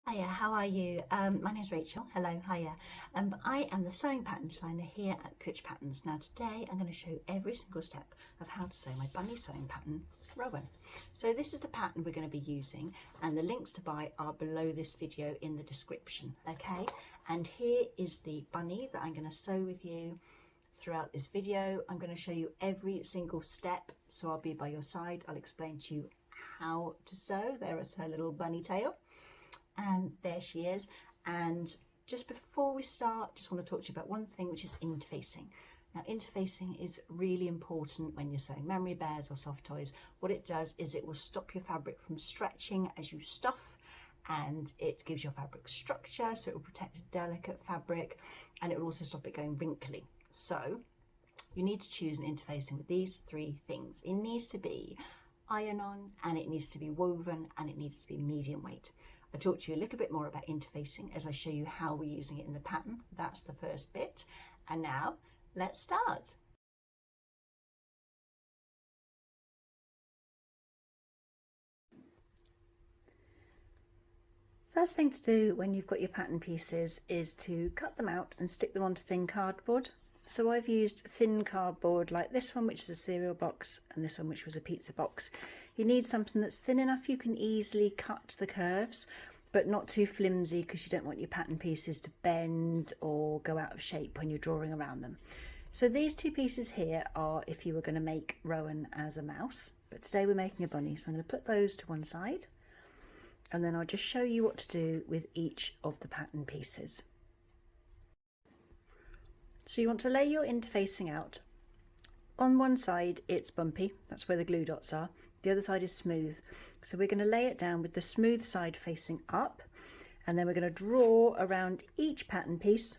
Hiya, how are you? My name's Rachel. Hello, hiya. I am the sewing pattern designer here at Cwtch Patterns. Now today I'm going to show you every single step of how to sew my bunny sewing pattern, Rowan. So this is the pattern we're going to be using, and the links to buy are below this video in the description, okay? And here is the bunny that I'm going to sew with you throughout this video. I'm going to show you every single step, so I'll be by your side. I'll explain to you how to sew. There is her little bunny tail. And there she is. And just before we start, just want to talk to you about one thing, which is interfacing. Now, interfacing is really important when you're sewing memory bears or soft toys. What it does is it will stop your fabric from stretching as you stuff, and it gives your fabric structure, so it will protect a delicate fabric, and it will also stop it going wrinkly. So you need to choose an interfacing with these three things. It needs to be iron-on, and it needs to be woven, and it needs to be medium weight. I'll talk to you a little bit more about interfacing as I show you how we're using it in the pattern. That's the first bit. And now let's start. First thing to do when you've got your pattern pieces is to cut them out and stick them onto thin cardboard. So I've used thin cardboard like this one, which is a cereal box, and this one, which was a pizza box. You need something that's thin enough you can easily cut the curves, but not too flimsy, because you don't want your pattern pieces to bend or go out of shape when you're drawing around them. So these two pieces here are if you were going to make Rowan as a mouse, but today we're making a bunny, so I'm going to put those to one side, and then I'll just show you what to do with each of the pattern pieces. So you want to lay your interfacing out. On one side it's bumpy, that's where the glue dots are. The other side is smooth. So we're going to lay it down with the smooth side facing up, and then we're going to draw around each pattern piece,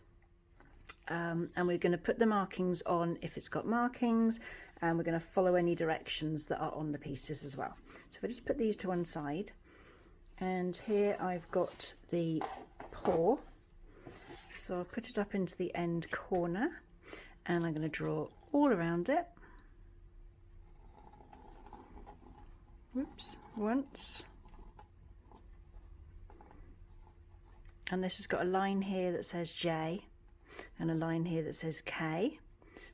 and we're going to put the markings on if it's got markings, and we're going to follow any directions that are on the pieces as well. So if I just put these to one side, and here I've got the paw, so I'll put it up into the end corner, and I'm going to draw all around it. Whoops, once. And this has got a line here that says J and a line here that says K.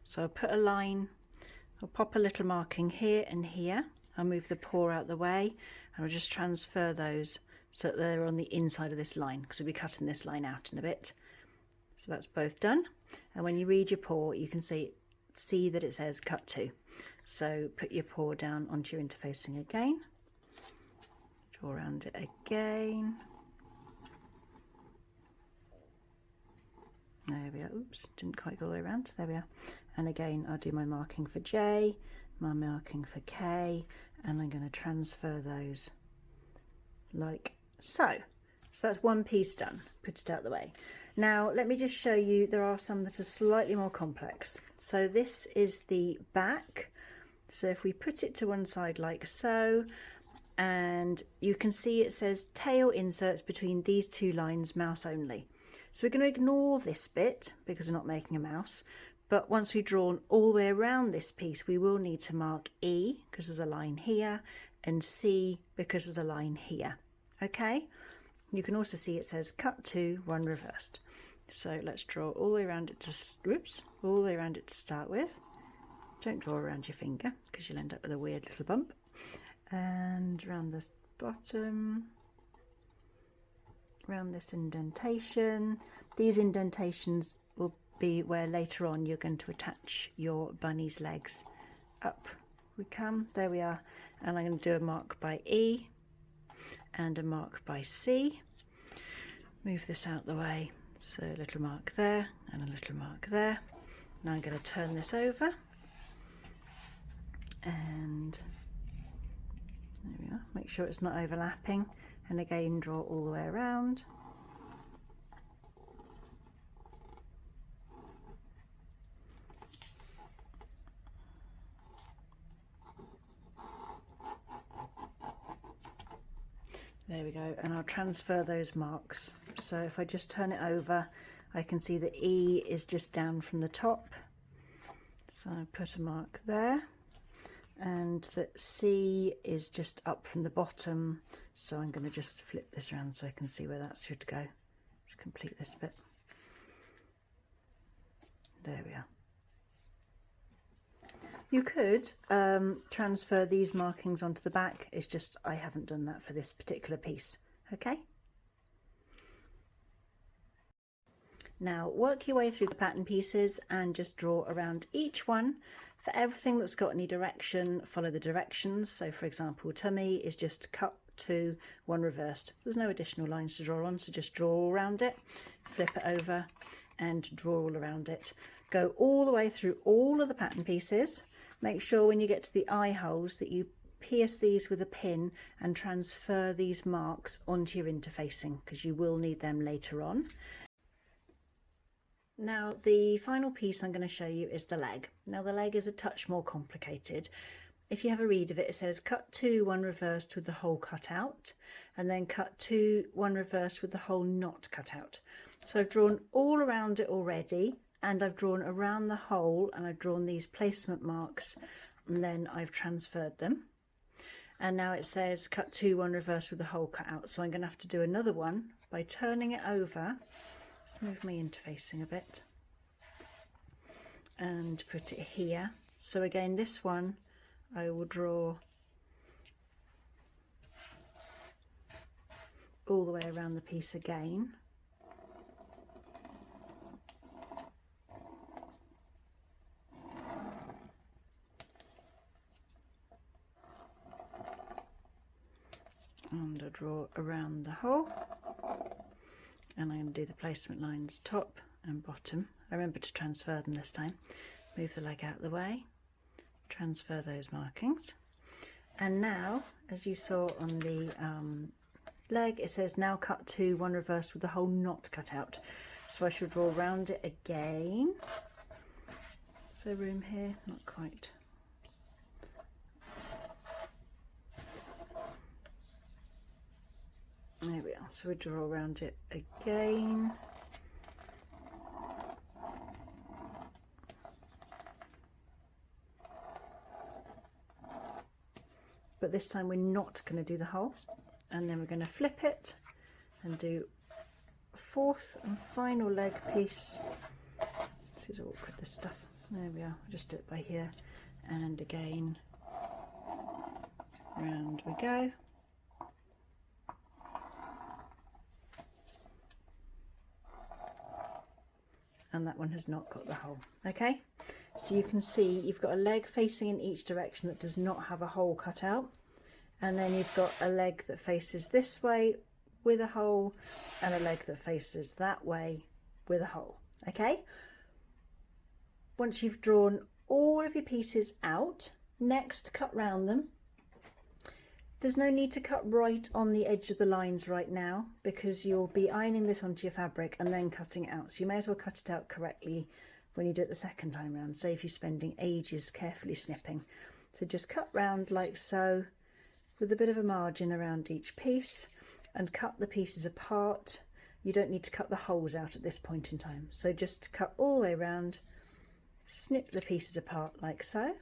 So I'll put a line, I'll pop a little marking here and here. I'll move the paw out the way, and I'll just transfer those so that they're on the inside of this line, because we'll be cutting this line out in a bit. So that's both done. And when you read your paw, you can see that it says cut to. So put your paw down onto your interfacing again, draw around it again. There we are. Oops, didn't quite go all the way around. There we are. And again, I'll do my marking for J, my marking for K, and I'm going to transfer those like so. So that's one piece done. Put it out the way. Now let me just show you, there are some that are slightly more complex. So this is the back. So if we put it to one side like so, and you can see it says tail inserts between these two lines, mouse only. So we're going to ignore this bit because we're not making a mouse, but once we've drawn all the way around this piece, we will need to mark E because there's a line here, and C because there's a line here. Okay, you can also see it says cut to, one reversed. So let's draw all the way around it all the way around it to start with. Don't draw around your finger because you'll end up with a weird little bump. And around this bottom, around this indentation. These indentations will be where later on you're going to attach your bunny's legs. Up we come, there we are. And I'm going to do a mark by E and a mark by C. Move this out the way. So a little mark there and a little mark there. Now I'm going to turn this over. And there we are, make sure it's not overlapping, and again draw all the way around. There we go, and I'll transfer those marks. So if I just turn it over, I can see the E is just down from the top. So I put a mark there. and that C is just up from the bottom, so I'm going to just flip this around so I can see where that should go to complete this bit. There we are. You could transfer these markings onto the back, it's just I haven't done that for this particular piece. Okay, now work your way through the pattern pieces and just draw around each one. For everything that's got any direction, follow the directions. So for example, tummy is just cut 2, 1 reversed. There's no additional lines to draw on, so just draw all around it, flip it over and draw all around it. Go all the way through all of the pattern pieces. Make sure when you get to the eye holes that you pierce these with a pin and transfer these marks onto your interfacing, because you will need them later on. Now the final piece I'm going to show you is the leg. Now the leg is a touch more complicated. If you have a read of it, it says cut 2, 1 reversed with the hole cut out, and then cut 2, 1 reversed with the hole not cut out. So I've drawn all around it already, and I've drawn around the hole, and I've drawn these placement marks, and then I've transferred them. And now it says cut 2, 1 reversed with the hole cut out. So I'm going to have to do another one by turning it over. Let's move my interfacing a bit and put it here. So again, this one I will draw all the way around the piece again. And I draw around the hole, and I'm going to do the placement lines top and bottom. I remember to transfer them this time. Move the leg out of the way, transfer those markings, and now, as you saw on the leg, it says now cut 2, 1 reversed with the hole not cut out. So I shall draw around it again. Is there room here? Not quite. There we are. So we draw around it again. But this time we're not going to do the hole, and then we're going to flip it and do a 4th and final leg piece. This is awkward, this stuff. There we are. I'll just do it by here, and again round we go. And that one has not got the hole. Okay, so you can see you've got a leg facing in each direction that does not have a hole cut out, and then you've got a leg that faces this way with a hole, and a leg that faces that way with a hole. Okay, once you've drawn all of your pieces out, next cut round them. There's no need to cut right on the edge of the lines right now, because you'll be ironing this onto your fabric and then cutting it out. So you may as well cut it out correctly when you do it the second time round, save you spending ages carefully snipping. So just cut round like so, with a bit of a margin around each piece, and cut the pieces apart. You don't need to cut the holes out at this point in time. So just cut all the way around, snip the pieces apart like so.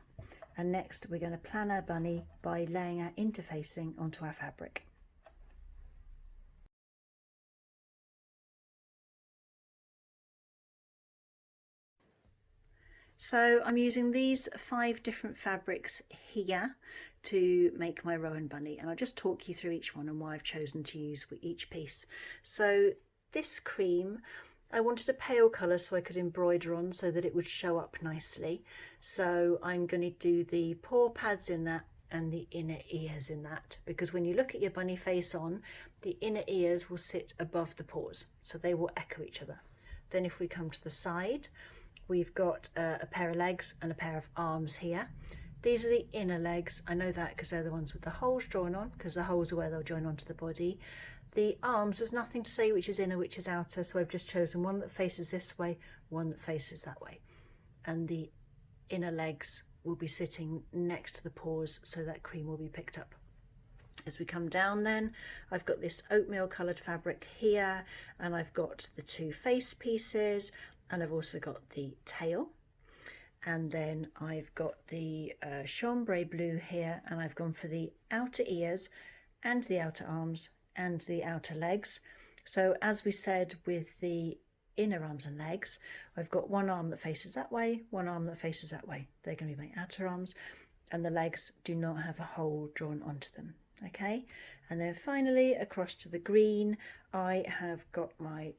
And next we're going to plan our bunny by laying our interfacing onto our fabric. So I'm using these 5 different fabrics here to make my Rowan Bunny, and I'll just talk you through each one and why I've chosen to use each piece. So this cream, I wanted a pale colour so I could embroider on so that it would show up nicely. So I'm going to do the paw pads in that and the inner ears in that, because when you look at your bunny face on, the inner ears will sit above the paws, so they will echo each other. Then if we come to the side, we've got a pair of legs and a pair of arms here. These are the inner legs. I know that because they're the ones with the holes drawn on, because the holes are where they'll join onto the body. The arms, there's nothing to say which is inner, which is outer, so I've just chosen one that faces this way, one that faces that way. And the inner legs will be sitting next to the paws, so that cream will be picked up. As we come down then, I've got this oatmeal coloured fabric here, and I've got the 2 face pieces, and I've also got the tail. And then I've got the chambray blue here, and I've gone for the outer ears and the outer arms and the outer legs. So as we said with the inner arms and legs, I've got one arm that faces that way, one arm that faces that way. They're going to be my outer arms, and the legs do not have a hole drawn onto them. Okay, and then finally across to the green, I have got my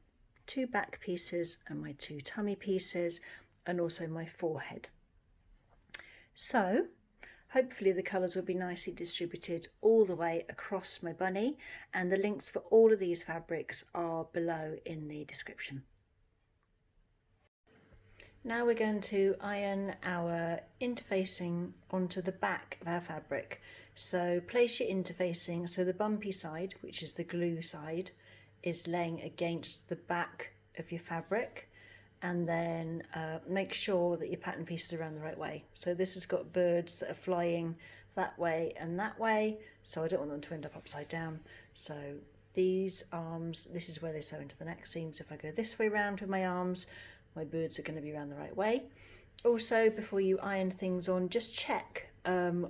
2 back pieces and my 2 tummy pieces, and also my forehead. So hopefully the colours will be nicely distributed all the way across my bunny, and the links for all of these fabrics are below in the description. Now we're going to iron our interfacing onto the back of our fabric. So place your interfacing so the bumpy side, which is the glue side, is laying against the back of your fabric, and then make sure that your pattern pieces are around the right way. So this has got birds that are flying that way and that way, so I don't want them to end up upside down. So these arms, this is where they sew into the neck seams. If I go this way round with my arms, my birds are going to be around the right way. Also, before you iron things on, just check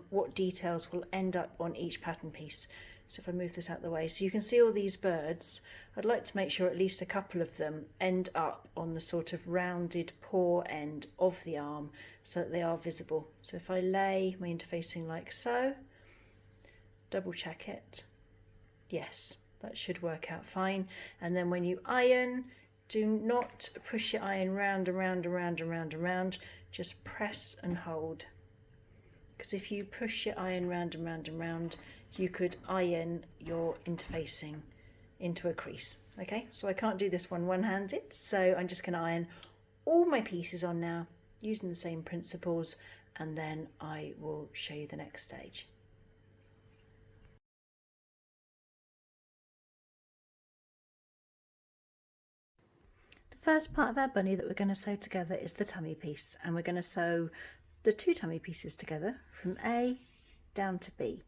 what details will end up on each pattern piece. So if I move this out of the way, so you can see all these birds, I'd like to make sure at least a couple of them end up on the sort of rounded paw end of the arm so that they are visible. So if I lay my interfacing like so, double check it, yes, that should work out fine. And then when you iron, do not push your iron round and round and round and round and round, just press and hold. Because if you push your iron round and round and round, you could iron your interfacing into a crease. Okay, so I can't do this one one-handed, so I'm just going to iron all my pieces on now using the same principles, and then I will show you the next stage. The first part of our bunny that we're going to sew together is the tummy piece, and we're going to sew the 2 tummy pieces together from A down to B.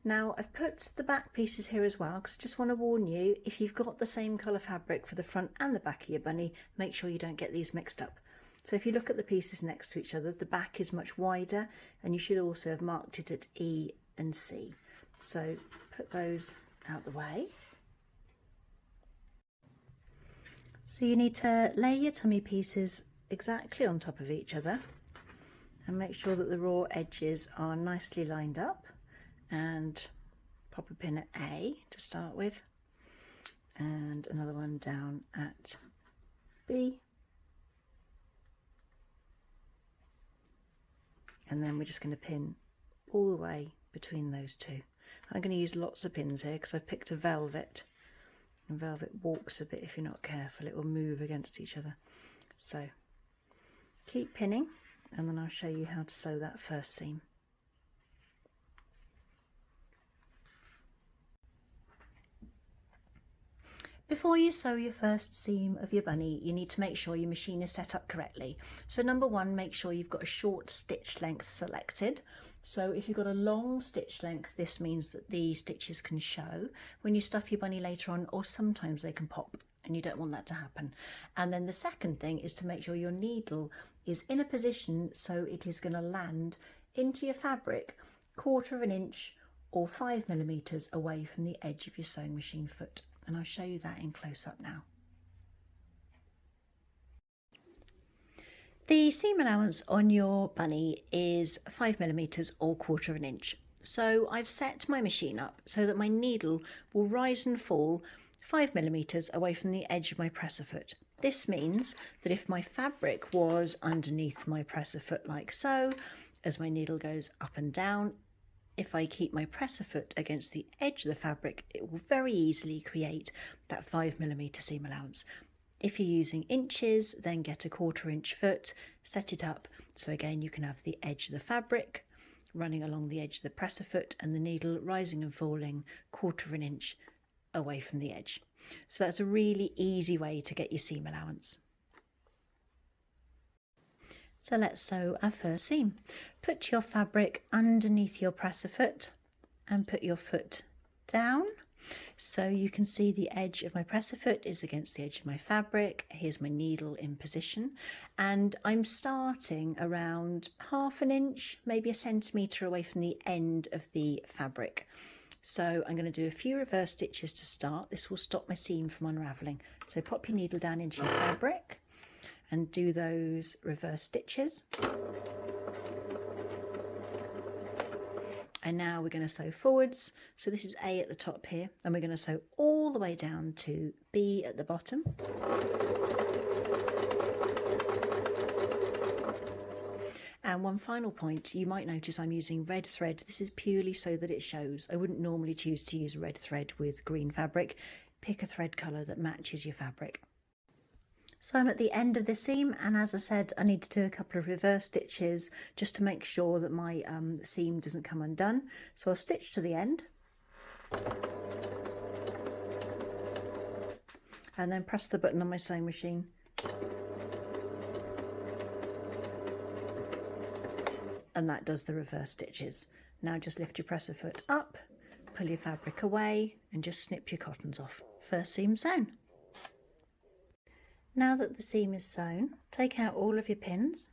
Now I've put the back pieces here as well, because I just want to warn you, if you've got the same colour fabric for the front and the back of your bunny, make sure you don't get these mixed up. So if you look at the pieces next to each other, the back is much wider, and you should also have marked it at E and C. So put those out the way. So you need to lay your tummy pieces exactly on top of each other and make sure that the raw edges are nicely lined up, and pop a pin at A to start with, and another one down at B, and then we're just going to pin all the way between those two. I'm going to use lots of pins here because I've picked a velvet, and velvet walks a bit if you're not careful, it will move against each other. So keep pinning, and then I'll show you how to sew that first seam. Before you sew your first seam of your bunny, you need to make sure your machine is set up correctly. So number one, make sure you've got a short stitch length selected. So if you've got a long stitch length, this means that the stitches can show when you stuff your bunny later on, or sometimes they can pop, and you don't want that to happen. And then the second thing is to make sure your needle is in a position so it is going to land into your fabric 1/4 inch or 5mm away from the edge of your sewing machine foot. And I'll show you that in close up now. The seam allowance on your bunny is 5mm or 1/4 inch. So I've set my machine up so that my needle will rise and fall 5mm away from the edge of my presser foot. This means that if my fabric was underneath my presser foot like so, as my needle goes up and down, if I keep my presser foot against the edge of the fabric, it will very easily create that 5mm seam allowance. If you're using inches, then get a 1/4 inch foot, set it up so again you can have the edge of the fabric running along the edge of the presser foot and the needle rising and falling 1/4 inch away from the edge. So that's a really easy way to get your seam allowance. So let's sew our first seam. Put your fabric underneath your presser foot and put your foot down So you can see the edge of my presser foot is against the edge of my fabric. Here's my needle in position, and I'm starting around ½ an inch, maybe a centimetre away from the end of the fabric. So I'm going to do a few reverse stitches to start. This will stop my seam from unravelling. So pop your needle down into your fabric and do those reverse stitches. And now we're going to sew forwards. So this is A at the top here, and we're going to sew all the way down to B at the bottom. And one final point, you might notice I'm using red thread. This is purely so that it shows. I wouldn't normally choose to use red thread with green fabric. Pick a thread colour that matches your fabric. So I'm at the end of the seam, and as I said, I need to do a couple of reverse stitches just to make sure that my seam doesn't come undone. So I'll stitch to the end and then press the button on my sewing machine. And that does the reverse stitches. Now just lift your presser foot up, pull your fabric away and just snip your cottons off. First seam sewn. Now that the seam is sewn, take out all of your pins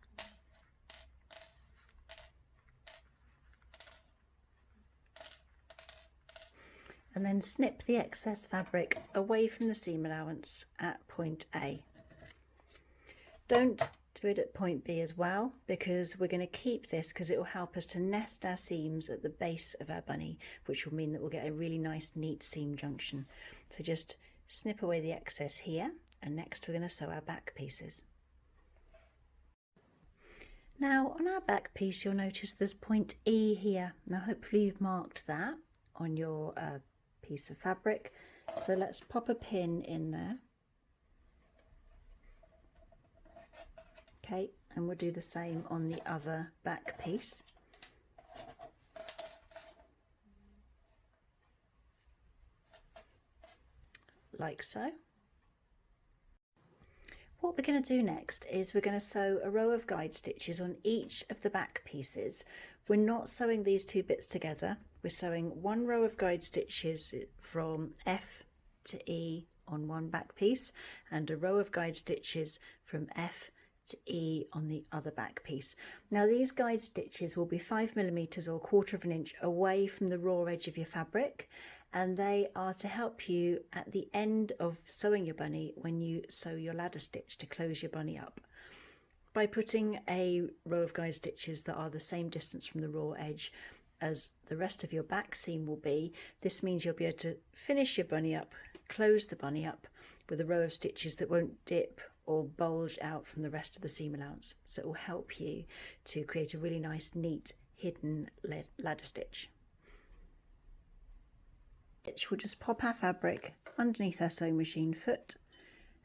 and then snip the excess fabric away from the seam allowance at point A. Don't do it at point B as well, because we're going to keep this because it will help us to nest our seams at the base of our bunny, which will mean that we'll get a really nice neat seam junction. So just snip away the excess here, and next we're going to sew our back pieces. Now on our back piece you'll notice there's point E here. Now hopefully you've marked that on your piece of fabric. So let's pop a pin in there. Okay, and we'll do the same on the other back piece. Like so. What we're going to do next is we're going to sew a row of guide stitches on each of the back pieces. We're not sewing these two bits together. We're sewing one row of guide stitches from F to E on one back piece and a row of guide stitches from F to E on the other back piece. Now these guide stitches will be 5mm or 1/4 inch away from the raw edge of your fabric, and they are to help you at the end of sewing your bunny when you sew your ladder stitch to close your bunny up. By putting a row of guide stitches that are the same distance from the raw edge as the rest of your back seam will be, this means you'll be able to finish your bunny up, close the bunny up with a row of stitches that won't dip or bulge out from the rest of the seam allowance. So it will help you to create a really nice, neat, hidden ladder stitch. We'll just pop our fabric underneath our sewing machine foot.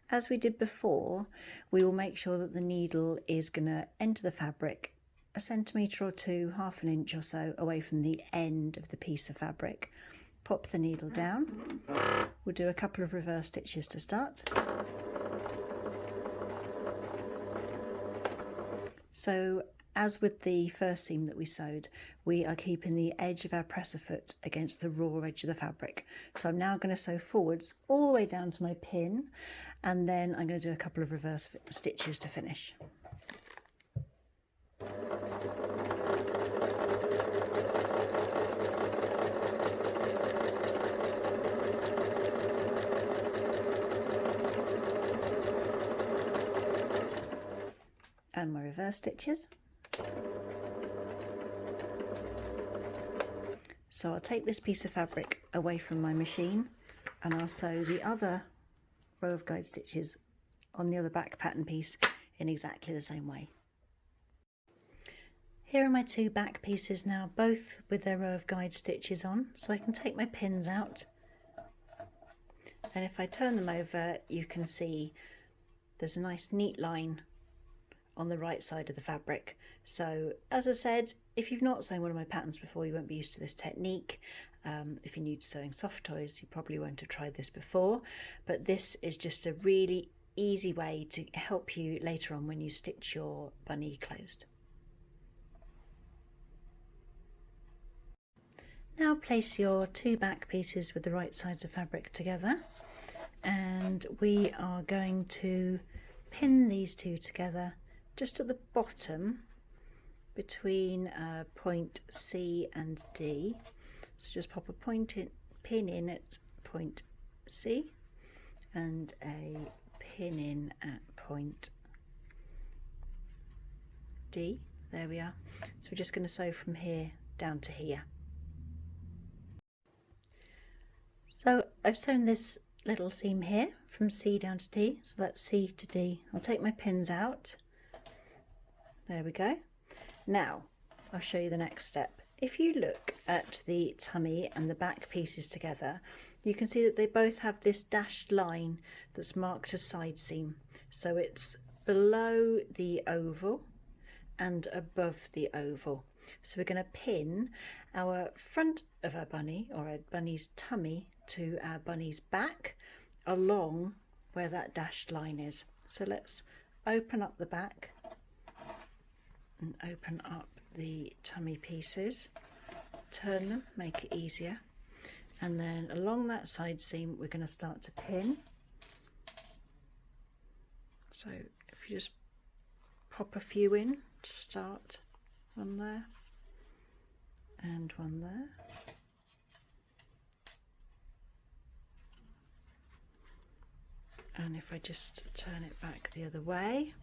As we did before, we will make sure that the needle is going to enter the fabric a centimetre or two, ½ an inch or so away from the end of the piece of fabric. Pop the needle down. We'll do a couple of reverse stitches to start. So as with the first seam that we sewed, we are keeping the edge of our presser foot against the raw edge of the fabric. So I'm now going to sew forwards all the way down to my pin, and then I'm going to do a couple of reverse stitches to finish. And my reverse stitches. So I'll take this piece of fabric away from my machine and I'll sew the other row of guide stitches on the other back pattern piece in exactly the same way. Here are my two back pieces now, both with their row of guide stitches on, so I can take my pins out, and if I turn them over you can see there's a nice neat line on the right side of the fabric. So as I said, if you've not sewn one of my patterns before, you won't be used to this technique. If you're new to sewing soft toys, you probably won't have tried this before, but this is just a really easy way to help you later on when you stitch your bunny closed. Now place your two back pieces with the right sides of fabric together, and we are going to pin these two together just at the bottom between point C and D. So just pop a pin in at point C and a pin in at point D. There we are. So we're just going to sew from here down to here. So I've sewn this little seam here from C down to D, so that's C to D. I'll take my pins out. There we go. Now I'll show you the next step. If you look at the tummy and the back pieces together, you can see that they both have this dashed line that's marked as side seam. So it's below the oval and above the oval. So we're going to pin our front of our bunny, or our bunny's tummy, to our bunny's back along where that dashed line is. So let's open up the back and open up the tummy pieces, turn them, make it easier, and then along that side seam we're going to start to pin. So if you just pop a few in to start, one there and one there, and if I just turn it back the other way,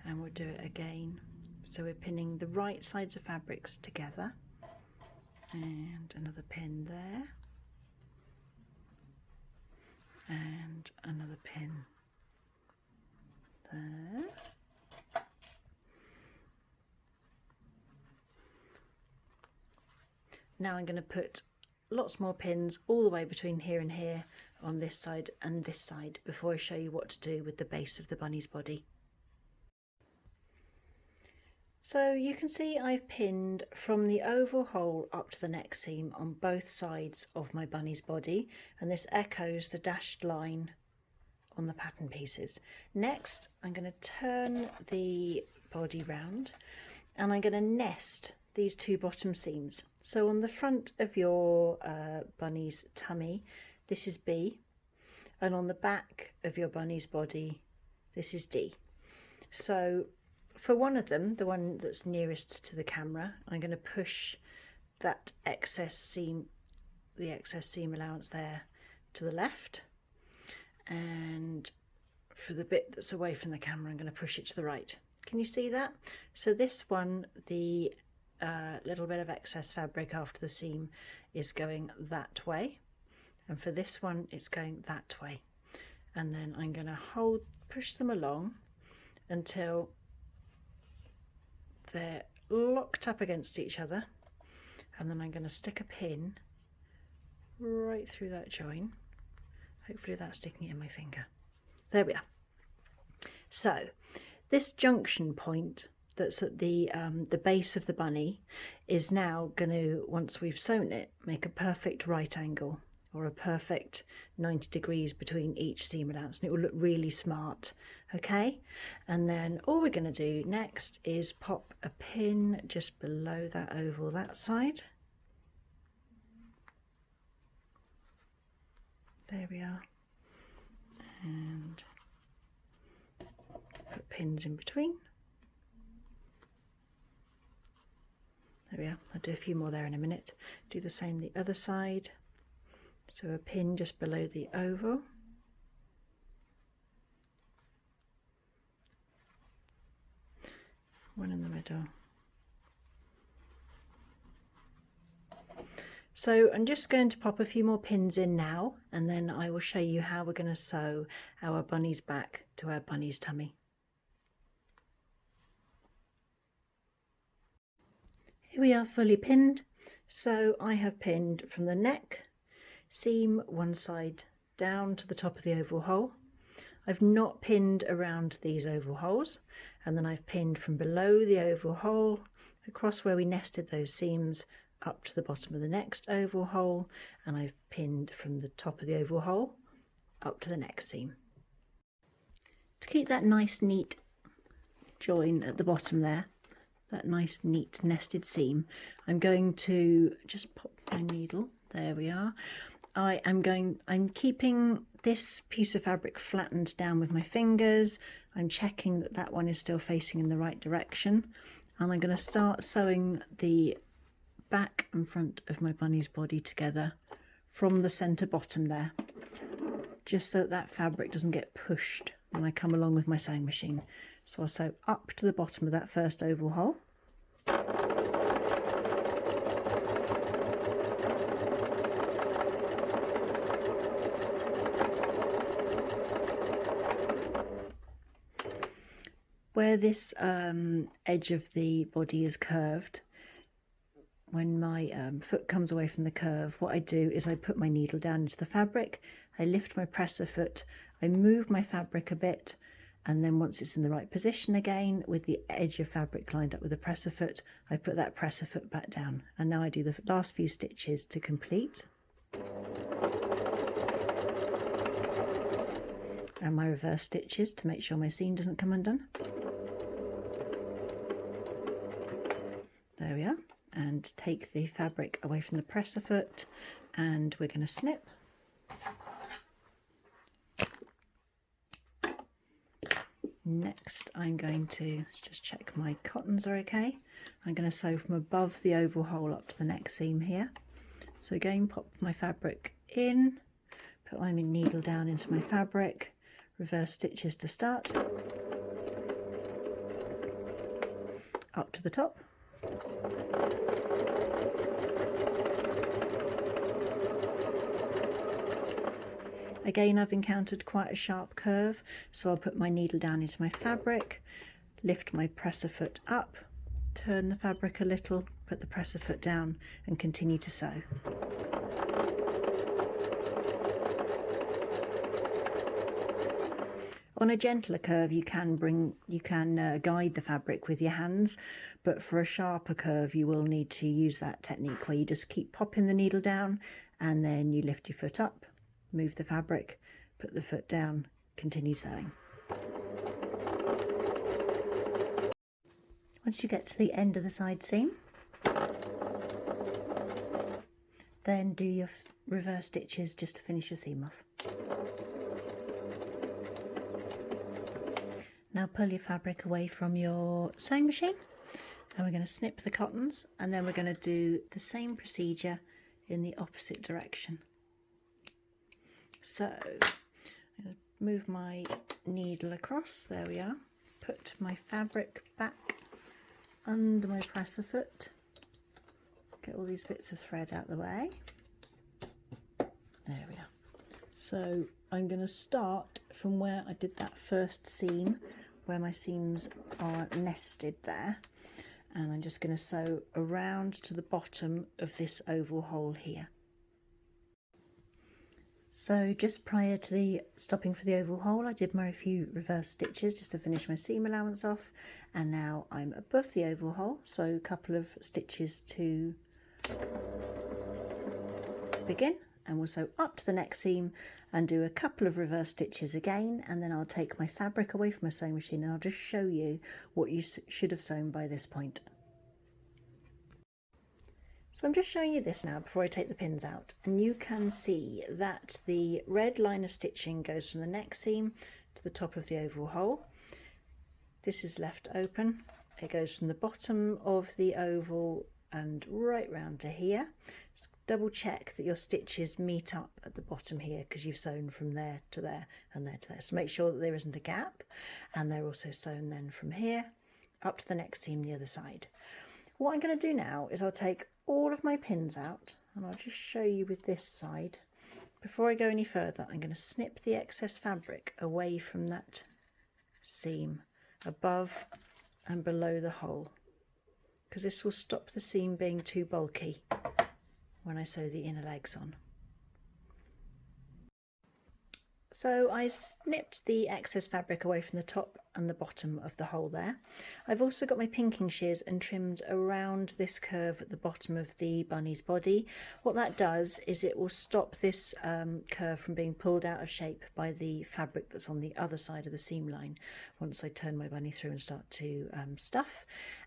and we'll do it again. So we're pinning the right sides of fabrics together, and another pin there, and another pin there. Now I'm going to put lots more pins all the way between here and here on this side and this side before I show you what to do with the base of the bunny's body. So you can see I've pinned from the oval hole up to the neck seam on both sides of my bunny's body, and this echoes the dashed line on the pattern pieces. Next I'm going to turn the body round and I'm going to nest these two bottom seams. So on the front of your bunny's tummy, this is B, and on the back of your bunny's body, this is D. So for one of them, the one that's nearest to the camera, I'm going to push that excess seam, the excess seam allowance there, to the left, and for the bit that's away from the camera, I'm going to push it to the right. Can you see that? So this one, the little bit of excess fabric after the seam is going that way, and for this one it's going that way, and then I'm going to push them along until they're locked up against each other, and then I'm going to stick a pin right through that join. Hopefully that's sticking it in my finger. There we are. So this junction point that's at the base of the bunny is now going to, once we've sewn it, make a perfect right angle, or a perfect 90 degrees between each seam allowance, and it will look really smart. Okay, and then all we're going to do next is pop a pin just below that oval that side. There we are, and put pins in between. There we are. I'll do a few more there in a minute. Do the same the other side. So a pin just below the oval. One in the middle. So I'm just going to pop a few more pins in now, and then I will show you how we're going to sew our bunny's back to our bunny's tummy. Here we are, fully pinned. So I have pinned from the neck seam one side down to the top of the oval hole. I've not pinned around these oval holes, and then I've pinned from below the oval hole across where we nested those seams up to the bottom of the next oval hole, and I've pinned from the top of the oval hole up to the next seam. To keep that nice neat join at the bottom there, that nice neat nested seam, I'm going to just pop my needle. There we are. I'm keeping this piece of fabric flattened down with my fingers. I'm checking that that one is still facing in the right direction, and I'm going to start sewing the back and front of my bunny's body together from the center bottom there, just so that fabric doesn't get pushed when I come along with my sewing machine. So I'll sew up to the bottom of that first oval hole. Where this edge of the body is curved, when my foot comes away from the curve, what I do is I put my needle down into the fabric, I lift my presser foot, I move my fabric a bit, and then once it's in the right position again, with the edge of fabric lined up with the presser foot, I put that presser foot back down. And now I do the last few stitches to complete. And my reverse stitches to make sure my seam doesn't come undone. There we are. And take the fabric away from the presser foot, and we're going to snip. Next I'm going to just check my cottons are okay. I'm going to sew from above the oval hole up to the neck seam here. So again, pop my fabric in, put my needle down into my fabric, reverse stitches to start, up to the top. Again, I've encountered quite a sharp curve, so I'll put my needle down into my fabric, lift my presser foot up, turn the fabric a little, put the presser foot down, and continue to sew. On a gentler curve, you can guide the fabric with your hands, but for a sharper curve, you will need to use that technique where you just keep popping the needle down, and then you lift your foot up, move the fabric, put the foot down, continue sewing. Once you get to the end of the side seam, then do your reverse stitches just to finish your seam off. Now pull your fabric away from your sewing machine, and we're going to snip the cottons, and then we're going to do the same procedure in the opposite direction. So I'm going to move my needle across, there we are, put my fabric back under my presser foot, get all these bits of thread out the way, there we are. So I'm going to start from where I did that first seam, where my seams are nested there, and I'm just going to sew around to the bottom of this oval hole here. So just prior to the stopping for the oval hole, I did my few reverse stitches just to finish my seam allowance off, and now I'm above the oval hole, so a couple of stitches to begin, and we'll sew up to the next seam and do a couple of reverse stitches again, and then I'll take my fabric away from my sewing machine and I'll just show you what you should have sewn by this point. So I'm just showing you this now before I take the pins out, and you can see that the red line of stitching goes from the neck seam to the top of the oval hole. This is left open. It goes from the bottom of the oval and right round to here. Just double check that your stitches meet up at the bottom here, because you've sewn from there to there and there to there. So make sure that there isn't a gap, and they're also sewn then from here up to the next seam the other side. What I'm going to do now is I'll take all of my pins out, and I'll just show you with this side. Before I go any further, I'm going to snip the excess fabric away from that seam above and below the hole, because this will stop the seam being too bulky when I sew the inner legs on. So I've snipped the excess fabric away from the top and the bottom of the hole there. I've also got my pinking shears and trimmed around this curve at the bottom of the bunny's body. What that does is it will stop this curve from being pulled out of shape by the fabric that's on the other side of the seam line once I turn my bunny through and start to stuff.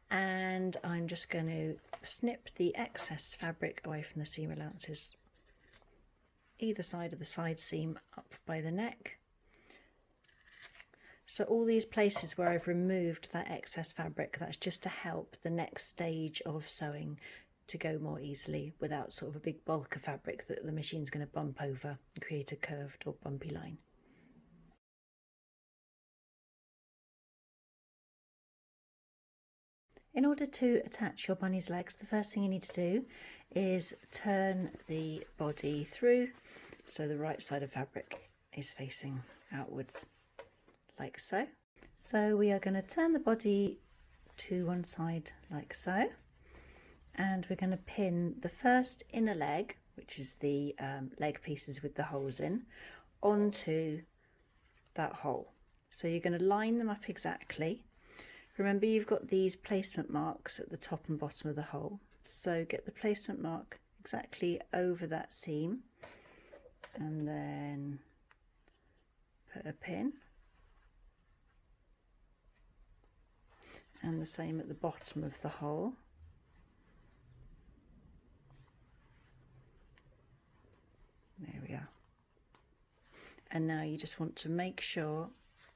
and I'm just going to snip the excess fabric away from the seam allowances either side of the side seam up by the neck. So all these places where I've removed that excess fabric, that's just to help the next stage of sewing to go more easily without sort of a big bulk of fabric that the machine's going to bump over and create a curved or bumpy line. In order to attach your bunny's legs, the first thing you need to do is turn the body through so the right side of fabric is facing outwards, like so. So we are going to turn the body to one side like so, and we're going to pin the first inner leg, which is the leg pieces with the holes in, onto that hole. So you're going to line them up exactly. Remember, you've got these placement marks at the top and bottom of the hole, so get the placement mark exactly over that seam and then put a pin, and the same at the bottom of the hole. There we are. And now you just want to make sure,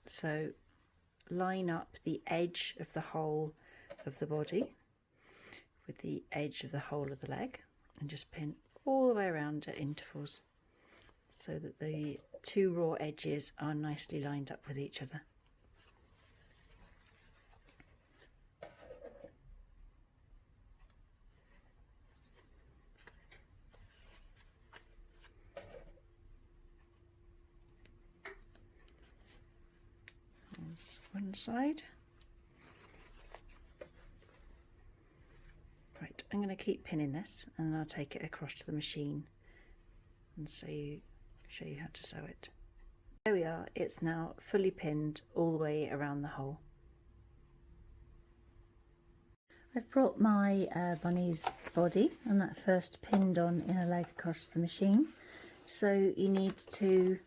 so line up the edge of the hole of the body with the edge of the hole of the leg, and just pin all the way around at intervals so that the two raw edges are nicely lined up with each other. That's one side. Right, I'm going to keep pinning this and then I'll take it across to the machine and show you how to sew it. There we are, it's now fully pinned all the way around the hole. I've brought my bunny's body and that first pinned on inner leg across the machine. So you need to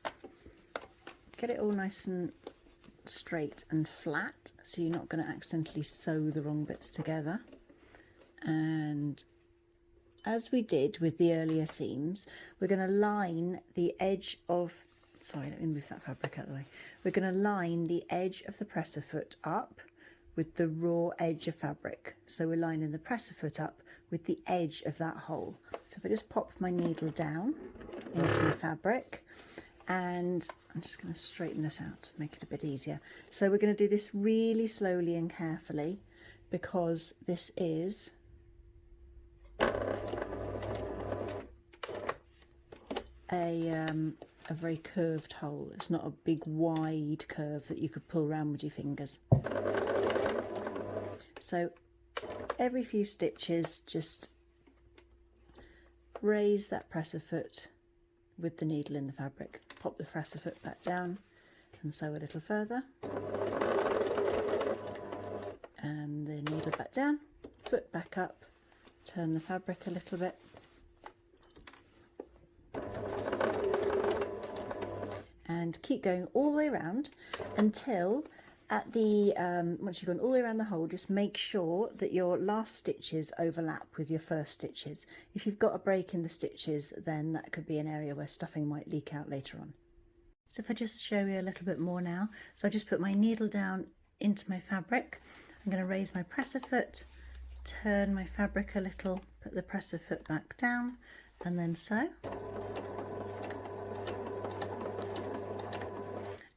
get it all nice and straight and flat so you're not going to accidentally sew the wrong bits together. And as we did with the earlier seams, we're going to line the edge of, sorry, let me move that fabric out of the way. We're going to line the edge of the presser foot up with the raw edge of fabric. So we're lining the presser foot up with the edge of that hole. So if I just pop my needle down into my fabric, and I'm just going to straighten this out to make it a bit easier. So we're going to do this really slowly and carefully because this is a very curved hole. It's not a big wide curve that you could pull around with your fingers. So every few stitches just raise that presser foot with the needle in the fabric, pop the presser foot back down and sew a little further, and the needle back down, foot back up, turn the fabric a little bit, and keep going all the way around until at the once you've gone all the way around the hole, just make sure that your last stitches overlap with your first stitches. If you've got a break in the stitches, then that could be an area where stuffing might leak out later on. So if I just show you a little bit more now, so I just put my needle down into my fabric. I'm going to raise my presser foot, turn my fabric a little, put the presser foot back down, and then sew.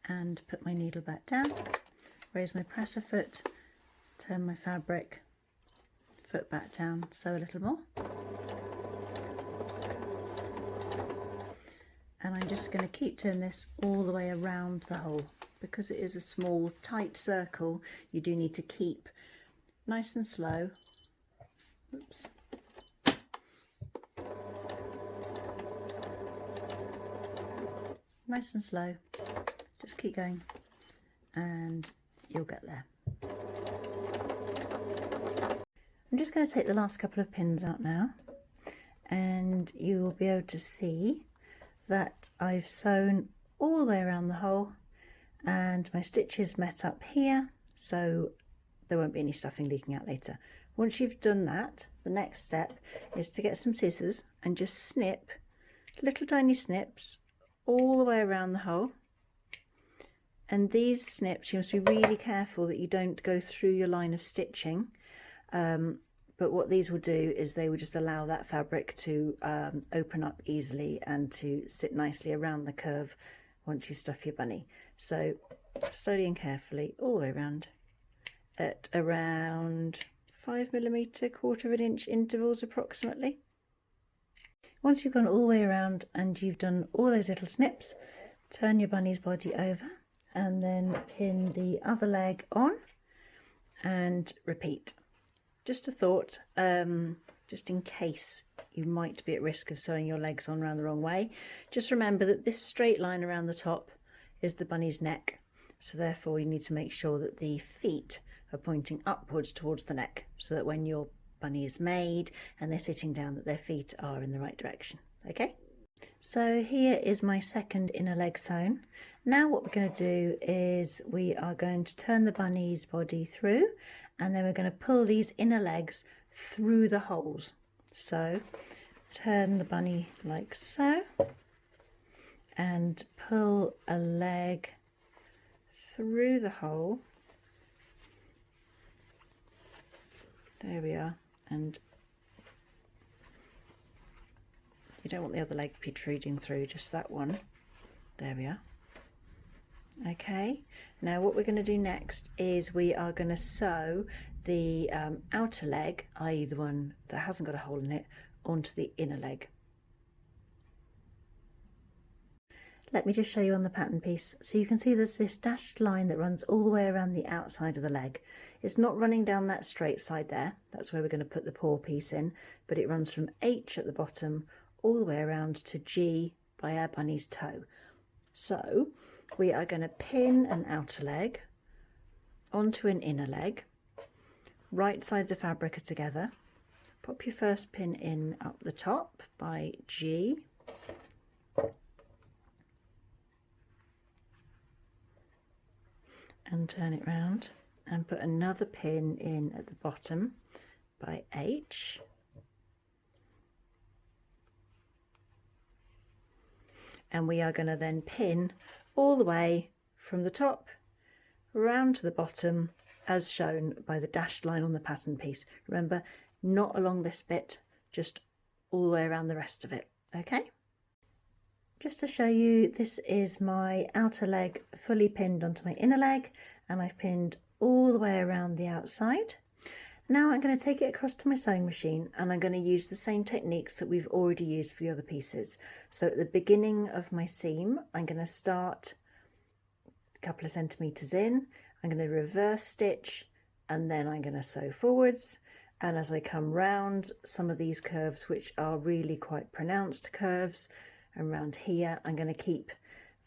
And put my needle back down, raise my presser foot, turn my fabric, foot back down, sew a little more. And I'm just going to keep doing this all the way around the hole. Because it is a small, tight circle, you do need to keep nice and slow. Oops. Nice and slow. Just keep going and you'll get there. I'm just going to take the last couple of pins out now, and you will be able to see that I've sewn all the way around the hole and my stitches met up here, so there won't be any stuffing leaking out later. Once you've done that, the next step is to get some scissors and just snip little tiny snips all the way around the hole. And these snips, you must be really careful that you don't go through your line of stitching. But what these will do is they will just allow that fabric to open up easily and to sit nicely around the curve once you stuff your bunny. So slowly and carefully all the way around at around 5mm, quarter of an inch intervals approximately. Once you've gone all the way around and you've done all those little snips, turn your bunny's body over and then pin the other leg on and repeat. Just a thought, just in case you might be at risk of sewing your legs on around the wrong way, just remember that this straight line around the top is the bunny's neck, so therefore you need to make sure that the feet are pointing upwards towards the neck, so that when your bunny is made and they're sitting down, that their feet are in the right direction. Okay, so here is my second inner leg sewn. Now what we're going to do is we are going to turn the bunny's body through, and then we're going to pull these inner legs through the holes. So turn the bunny like so and pull a leg through the hole. There we are. And you don't want the other leg protruding through, just that one. There we are. Okay, now what we're going to do next is we are going to sew the outer leg, i.e. the one that hasn't got a hole in it, onto the inner leg. Let me just show you on the pattern piece. So you can see there's this dashed line that runs all the way around the outside of the leg. It's not running down that straight side there, that's where we're going to put the paw piece in, but it runs from H at the bottom all the way around to G by our bunny's toe. So we are going to pin an outer leg onto an inner leg. Right sides of fabric are together. Pop your first pin in up the top by G. And turn it round and put another pin in at the bottom by H. And we are going to then pin all the way from the top round to the bottom as shown by the dashed line on the pattern piece. Remember, not along this bit, just all the way around the rest of it. Okay, just to show you, this is my outer leg fully pinned onto my inner leg, and I've pinned all the way around the outside. Now I'm going to take it across to my sewing machine, and I'm going to use the same techniques that we've already used for the other pieces. So at the beginning of my seam, I'm going to start a couple of centimetres in, I'm going to reverse stitch, and then I'm going to sew forwards. And as I come round some of these curves, which are really quite pronounced curves, around here, I'm going to keep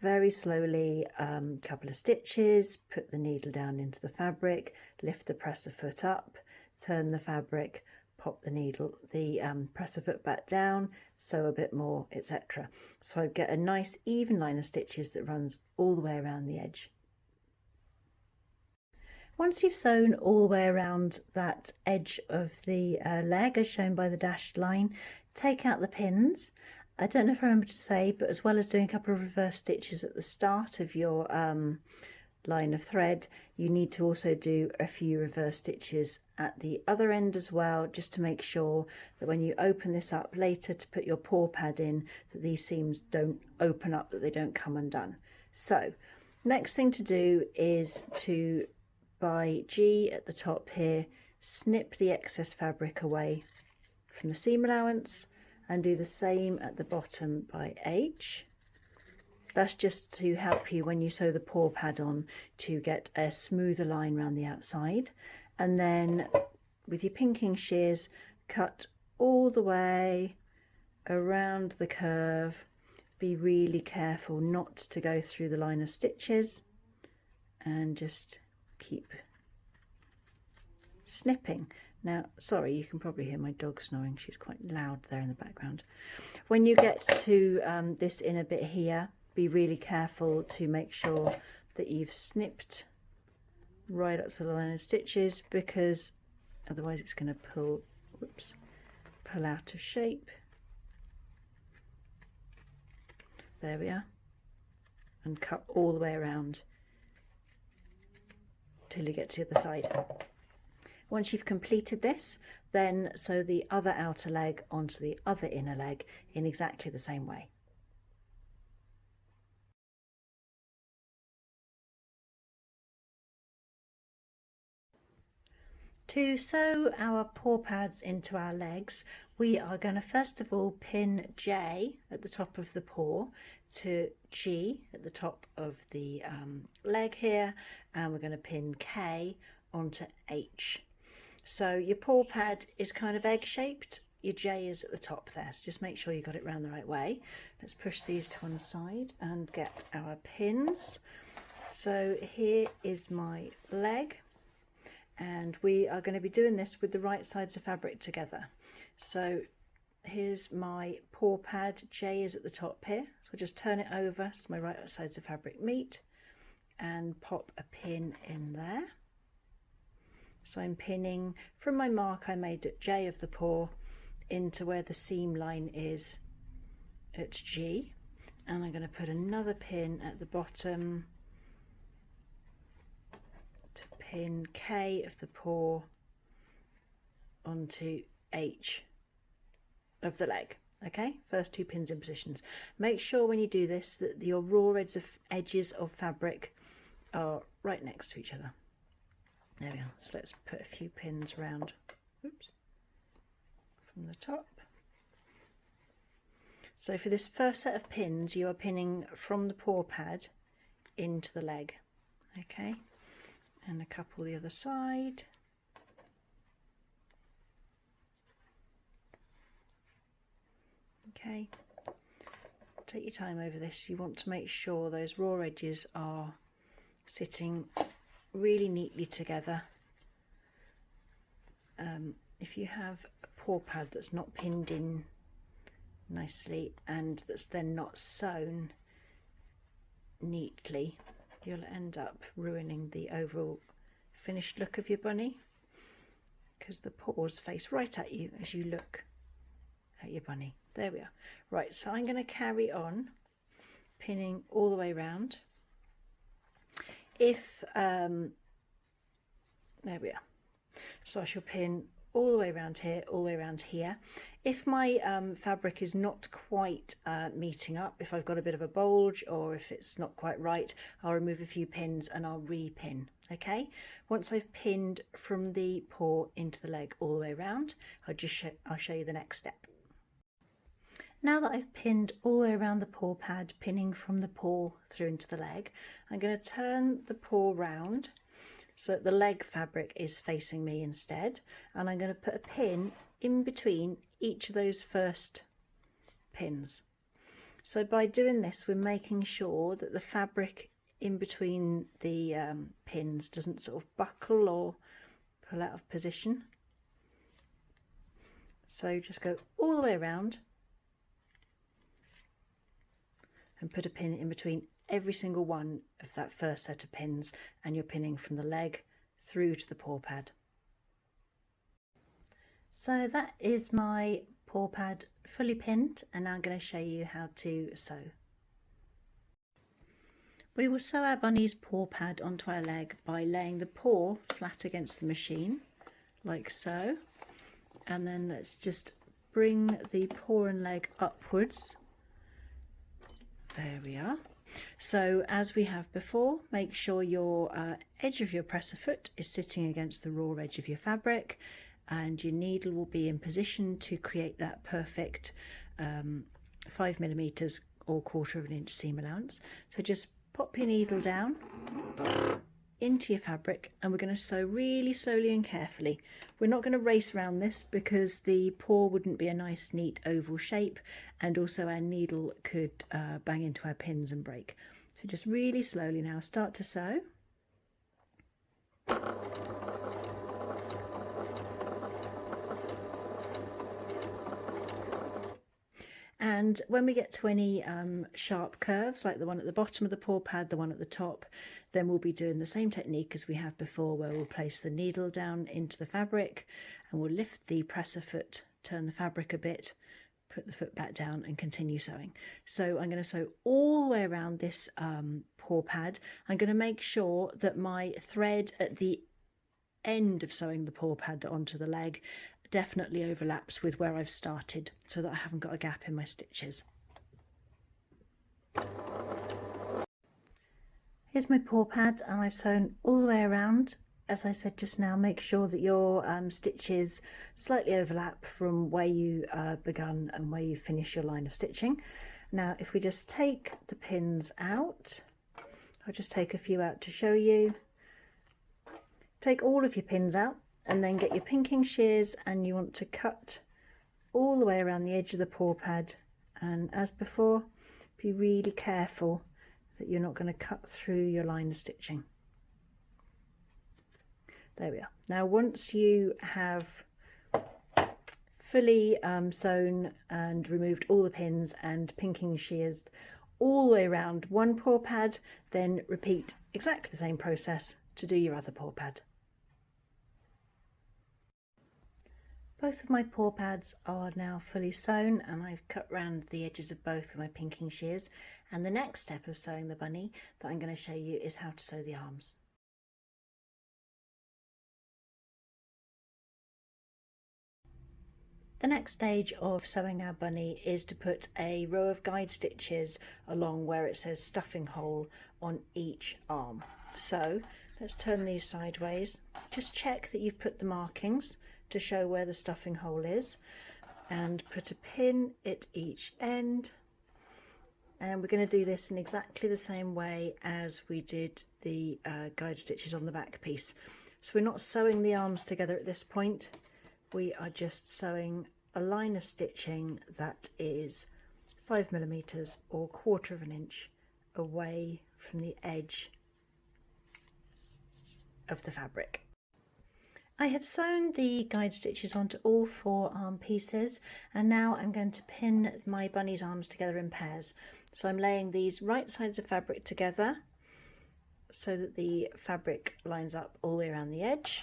very slowly a couple of stitches, put the needle down into the fabric, lift the presser foot up, turn the fabric, pop the presser foot back down, sew a bit more, etc. So I get a nice even line of stitches that runs all the way around the edge. Once you've sewn all the way around that edge of the leg as shown by the dashed line, take out the pins. I don't know if I remember to say, but as well as doing a couple of reverse stitches at the start of your line of thread, you need to also do a few reverse stitches at the other end as well, just to make sure that when you open this up later to put your paw pad in, that these seams don't open up, that they don't come undone. So next thing to do is to, by G at the top here, snip the excess fabric away from the seam allowance, and do the same at the bottom by H. That's just to help you when you sew the paw pad on to get a smoother line around the outside. And then with your pinking shears, cut all the way around the curve. Be really careful not to go through the line of stitches, and just keep snipping. Now, sorry, you can probably hear my dog snoring. She's quite loud there in the background. When you get to this inner bit here, be really careful to make sure that you've snipped right up to the line of stitches, because otherwise it's going to pull out of shape. There we are, and cut all the way around till you get to the other side. Once you've completed this, then sew the other outer leg onto the other inner leg in exactly the same way. To sew our paw pads into our legs, we are going to first of all pin J at the top of the paw to G at the top of the leg here, and we're going to pin K onto H. So your paw pad is kind of egg shaped, your J is at the top there, so just make sure you got it round the right way. Let's push these to one side and get our pins. So here is my leg, and we are going to be doing this with the right sides of fabric together. So here's my paw pad, J is at the top here, so just turn it over so my right sides of fabric meet and pop a pin in there. So I'm pinning from my mark I made at J of the paw into where the seam line is at G, and I'm going to put another pin at the bottom to pin K of the paw onto H of the leg. Okay, first two pins in positions. Make sure when you do this that your raw edges of fabric are right next to each other. There we are. So let's put a few pins around, from the top. So for this first set of pins, you are pinning from the paw pad into the leg. Okay, and a couple the other side. Okay, take your time over this. You want to make sure those raw edges are sitting really neatly together. If you have a paw pad that's not pinned in nicely and that's then not sewn neatly, you'll end up ruining the overall finished look of your bunny, because the paws face right at you as you look at your bunny. There we are. Right, so I'm going to carry on pinning all the way around. If there we are. So I shall pin all the way around here, all the way around here. If my fabric is not quite meeting up, if I've got a bit of a bulge or if it's not quite right, I'll remove a few pins and I'll re-pin. Okay, once I've pinned from the paw into the leg all the way around, I'll show you the next step. Now that I've pinned all the way around the paw pad, pinning from the paw through into the leg, I'm going to turn the paw round so that the leg fabric is facing me instead, and I'm going to put a pin in between each of those first pins. So by doing this, we're making sure that the fabric in between the pins doesn't sort of buckle or pull out of position. So just go all the way around and put a pin in between every single one of that first set of pins, and you're pinning from the leg through to the paw pad. So that is my paw pad fully pinned, and now I'm going to show you how to sew. We will sew our bunny's paw pad onto our leg by laying the paw flat against the machine, like so, and then let's just bring the paw and leg upwards. There we are. So as we have before, make sure your edge of your presser foot is sitting against the raw edge of your fabric, and your needle will be in position to create that perfect 5mm or 1/4 inch seam allowance. So just pop your needle down into your fabric, and we're going to sew really slowly and carefully. We're not going to race around this because the paw wouldn't be a nice neat oval shape, and also our needle could bang into our pins and break. So just really slowly now start to sew. And when we get to any sharp curves, like the one at the bottom of the paw pad, the one at the top, Then we'll be doing the same technique as we have before, where we'll place the needle down into the fabric and we'll lift the presser foot, turn the fabric a bit, put the foot back down and continue sewing. So I'm going to sew all the way around this paw pad. I'm going to make sure that my thread at the end of sewing the paw pad onto the leg definitely overlaps with where I've started, so that I haven't got a gap in my stitches. Here's my paw pad, and I've sewn all the way around. As I said just now, make sure that your stitches slightly overlap from where you begun and where you finish your line of stitching. Now if we just take the pins out, I'll just take a few out to show you. Take all of your pins out and then get your pinking shears, and you want to cut all the way around the edge of the paw pad, and as before, be really careful that you're not going to cut through your line of stitching. There we are. Now once you have fully sewn and removed all the pins and pinking shears all the way around one paw pad, then repeat exactly the same process to do your other paw pad. Both of my paw pads are now fully sewn, and I've cut round the edges of both with my pinking shears, and the next step of sewing the bunny that I'm going to show you is how to sew the arms. The next stage of sewing our bunny is to put a row of guide stitches along where it says stuffing hole on each arm. So let's turn these sideways. Just check that you've put the markings to show where the stuffing hole is, and put a pin at each end. And we're going to do this in exactly the same way as we did the guide stitches on the back piece. So we're not sewing the arms together at this point. We are just sewing a line of stitching that is 5mm or 1/4 of an inch away from the edge of the fabric. I have sewn the guide stitches onto all 4 arm pieces, and now I'm going to pin my bunny's arms together in pairs. So I'm laying these right sides of fabric together so that the fabric lines up all the way around the edge.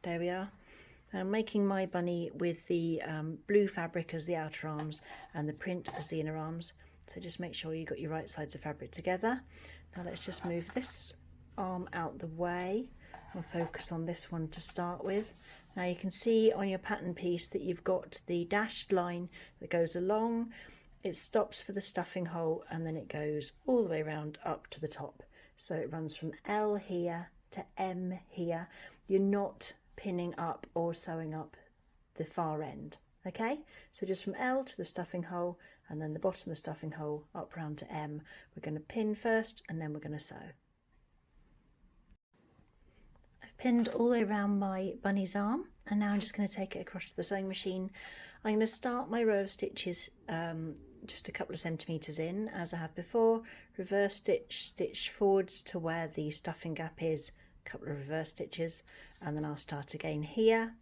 There we are. I'm making my bunny with the blue fabric as the outer arms and the print as the inner arms. So just make sure you got your right sides of fabric together. Now let's just move this arm out the way. We'll focus on this one to start with. Now you can see on your pattern piece that you've got the dashed line that goes along. It stops for the stuffing hole, and then it goes all the way around up to the top. So it runs from L here to M here. You're not pinning up or sewing up the far end. Okay, so just from L to the stuffing hole, and then the bottom of the stuffing hole up round to M. We're going to pin first, and then we're going to sew. I've pinned all the way around my bunny's arm, and now I'm just going to take it across to the sewing machine. I'm going to start my row of stitches just a couple of centimetres in, as I have before. Reverse stitch, stitch forwards to where the stuffing gap is, a couple of reverse stitches, and then I'll start again here,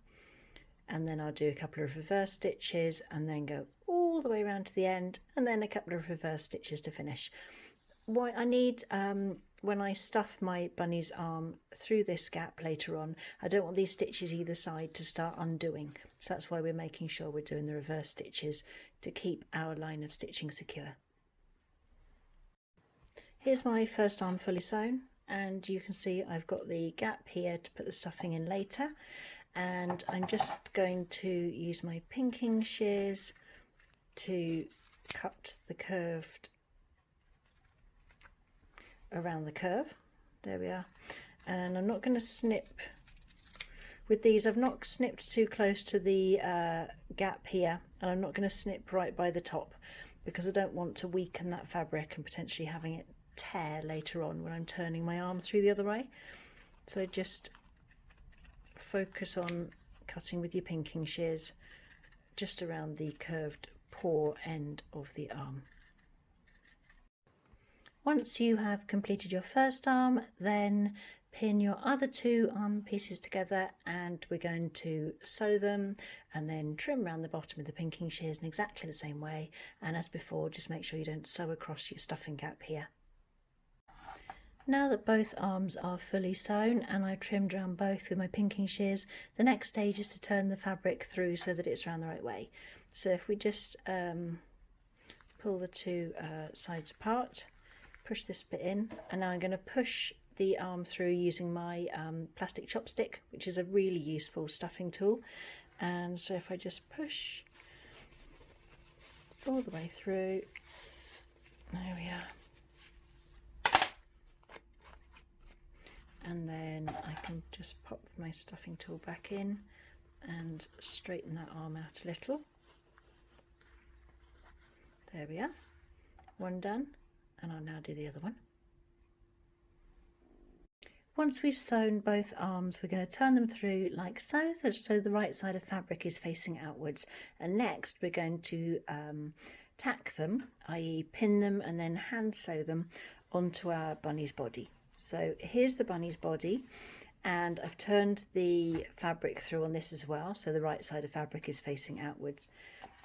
and then I'll do a couple of reverse stitches and then go all the way around to the end, and then a couple of reverse stitches to finish. What I need when I stuff my bunny's arm through this gap later on, I don't want these stitches either side to start undoing, so that's why we're making sure we're doing the reverse stitches to keep our line of stitching secure. Here's my first arm fully sewn, and you can see I've got the gap here to put the stuffing in later, and I'm just going to use my pinking shears to cut the curved around the curve. There we are. And I'm not going to snip with these. I've not snipped too close to the gap here, and I'm not going to snip right by the top because I don't want to weaken that fabric and potentially having it tear later on when I'm turning my arm through the other way. So just focus on cutting with your pinking shears just around the curved paw end of the arm. Once you have completed your first arm, then pin your other 2 arm pieces together, and we're going to sew them and then trim around the bottom with the pinking shears in exactly the same way, and as before, just make sure you don't sew across your stuffing gap here. Now that both arms are fully sewn and I've trimmed around both with my pinking shears, the next stage is to turn the fabric through so that it's round the right way. So if we just pull the two sides apart, push this bit in, and now I'm going to push the arm through using my plastic chopstick, which is a really useful stuffing tool. And so if I just push all the way through, there we are. And then I can just pop my stuffing tool back in and straighten that arm out a little. There we are, one done, and I'll now do the other one. Once we've sewn both arms, we're going to turn them through like so, so the right side of fabric is facing outwards. And next we're going to tack them, i.e. pin them and then hand sew them onto our bunny's body. So here's the bunny's body, and I've turned the fabric through on this as well, so the right side of fabric is facing outwards.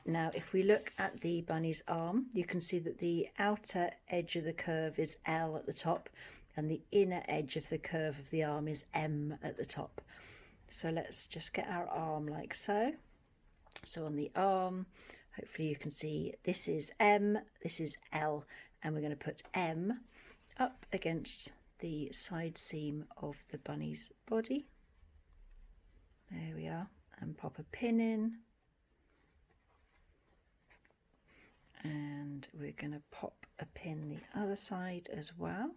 Now if we look at the bunny's arm, you can see that the outer edge of the curve is L at the top and the inner edge of the curve of the arm is M at the top. So let's just get our arm like so. So on the arm, hopefully you can see this is M, this is L, and we're going to put M up against the side seam of the bunny's body. There we are, and pop a pin in, and we're going to pop a pin the other side as well,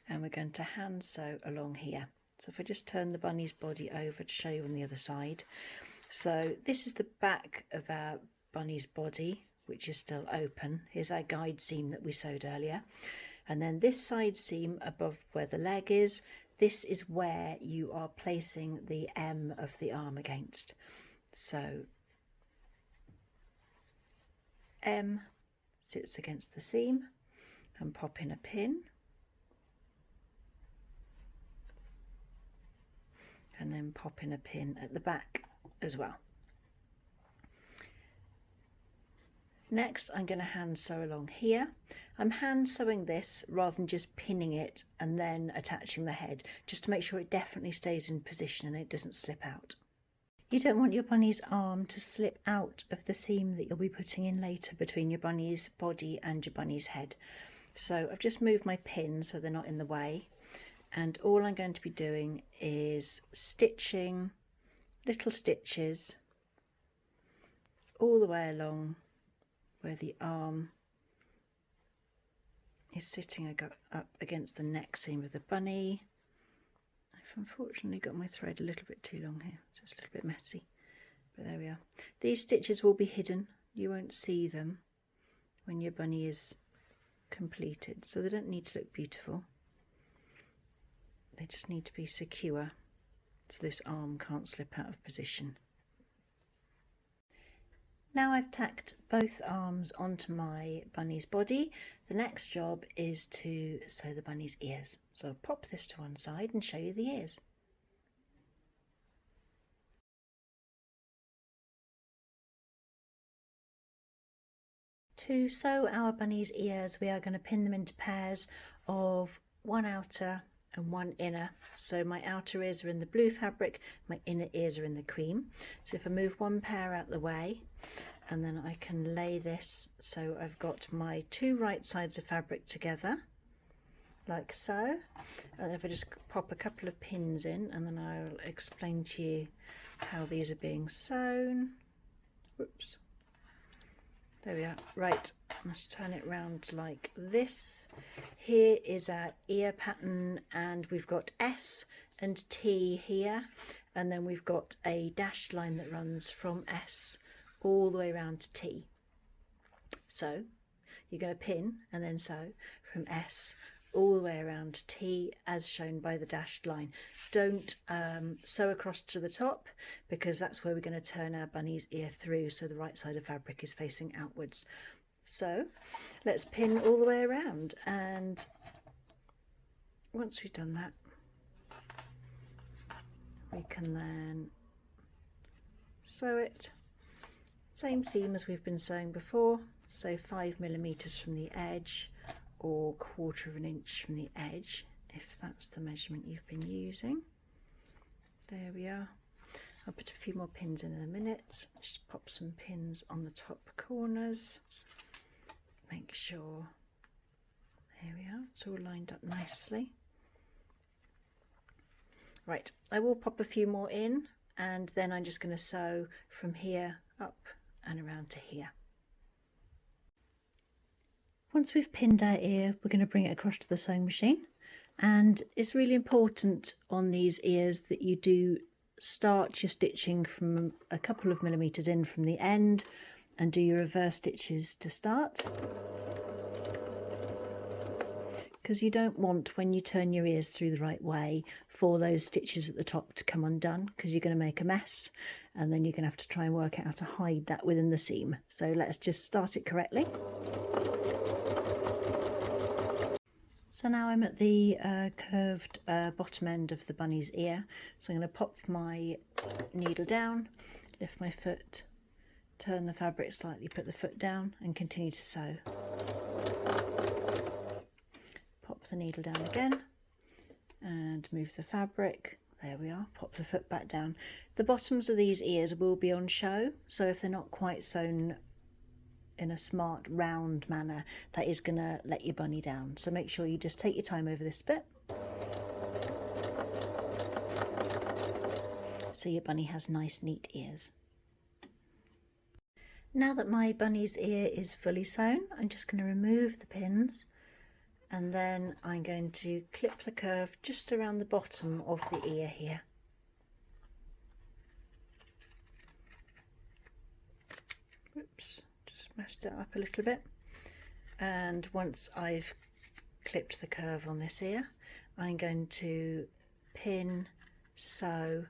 and we're going to hand sew along here. So if I just turn the bunny's body over to show you on the other side, so this is the back of our bunny's body, which is still open. Here's our guide seam that we sewed earlier, and then this side seam above where the leg is, this is where you are placing the M of the arm against. So M sits against the seam, and pop in a pin, and then pop in a pin at the back as well. Next, I'm going to hand sew along here. I'm hand sewing this rather than just pinning it and then attaching the head, just to make sure it definitely stays in position and it doesn't slip out. You don't want your bunny's arm to slip out of the seam that you'll be putting in later between your bunny's body and your bunny's head. So I've just moved my pins so they're not in the way, and all I'm going to be doing is stitching little stitches all the way along where the arm is sitting up against the neck seam of the bunny. I've unfortunately got my thread a little bit too long here, so it's a little bit messy, but there we are. These stitches will be hidden, you won't see them when your bunny is completed, so they don't need to look beautiful, they just need to be secure so this arm can't slip out of position. Now I've tacked both arms onto my bunny's body, the next job is to sew the bunny's ears. So I'll pop this to one side and show you the ears. To sew our bunny's ears, we are going to pin them into pairs of one outer and one inner. So my outer ears are in the blue fabric, my inner ears are in the cream. So if I move one pair out the way, and then I can lay this so I've got my two right sides of fabric together like so, and if I just pop a couple of pins in, and then I'll explain to you how these are being sewn. Whoops, there we are. Right, let's turn it round like this. Here is our ear pattern, and we've got S and T here, and then we've got a dashed line that runs from S all the way around to T. So you're going to pin and then sew from S all the way around to T as shown by the dashed line. Don't sew across to the top, because that's where we're going to turn our bunny's ear through, so the right side of fabric is facing outwards. So let's pin all the way around, and once we've done that, we can then sew it Same seam as we've been sewing before, so 5mm from the edge or 1/4 inch from the edge, if that's the measurement you've been using. There we are. I'll put a few more pins in a minute. Just pop some pins on the top corners. Make sure, there we are, it's all lined up nicely. Right, I will pop a few more in and then I'm just going to sew from here up and around to here. Once we've pinned our ear, we're going to bring it across to the sewing machine, and it's really important on these ears that you do start your stitching from a couple of millimeters in from the end and do your reverse stitches to start, because you don't want, when you turn your ears through the right way, for those stitches at the top to come undone, because you're going to make a mess and then you're going to have to try and work out how to hide that within the seam. So let's just start it correctly. So now I'm at the curved bottom end of the bunny's ear, so I'm going to pop my needle down, lift my foot, turn the fabric slightly, put the foot down and continue to sew. Pop the needle down again and move the fabric. There we are, pop the foot back down. The bottoms of these ears will be on show, so if they're not quite sewn in a smart round manner, that is going to let your bunny down. So make sure you just take your time over this bit, so your bunny has nice neat ears. Now that my bunny's ear is fully sewn, I'm just going to remove the pins and then I'm going to clip the curve just around the bottom of the ear here. Whoops, just messed it up a little bit. And once I've clipped the curve on this ear, I'm going to pin, sew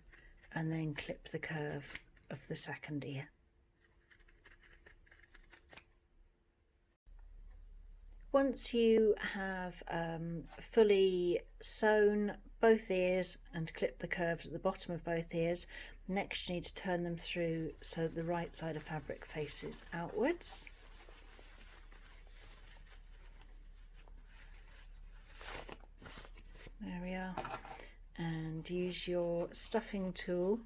and then clip the curve of the second ear. Once you have fully sewn both ears and clipped the curves at the bottom of both ears, next you need to turn them through so that the right side of fabric faces outwards. There we are. And use your stuffing tool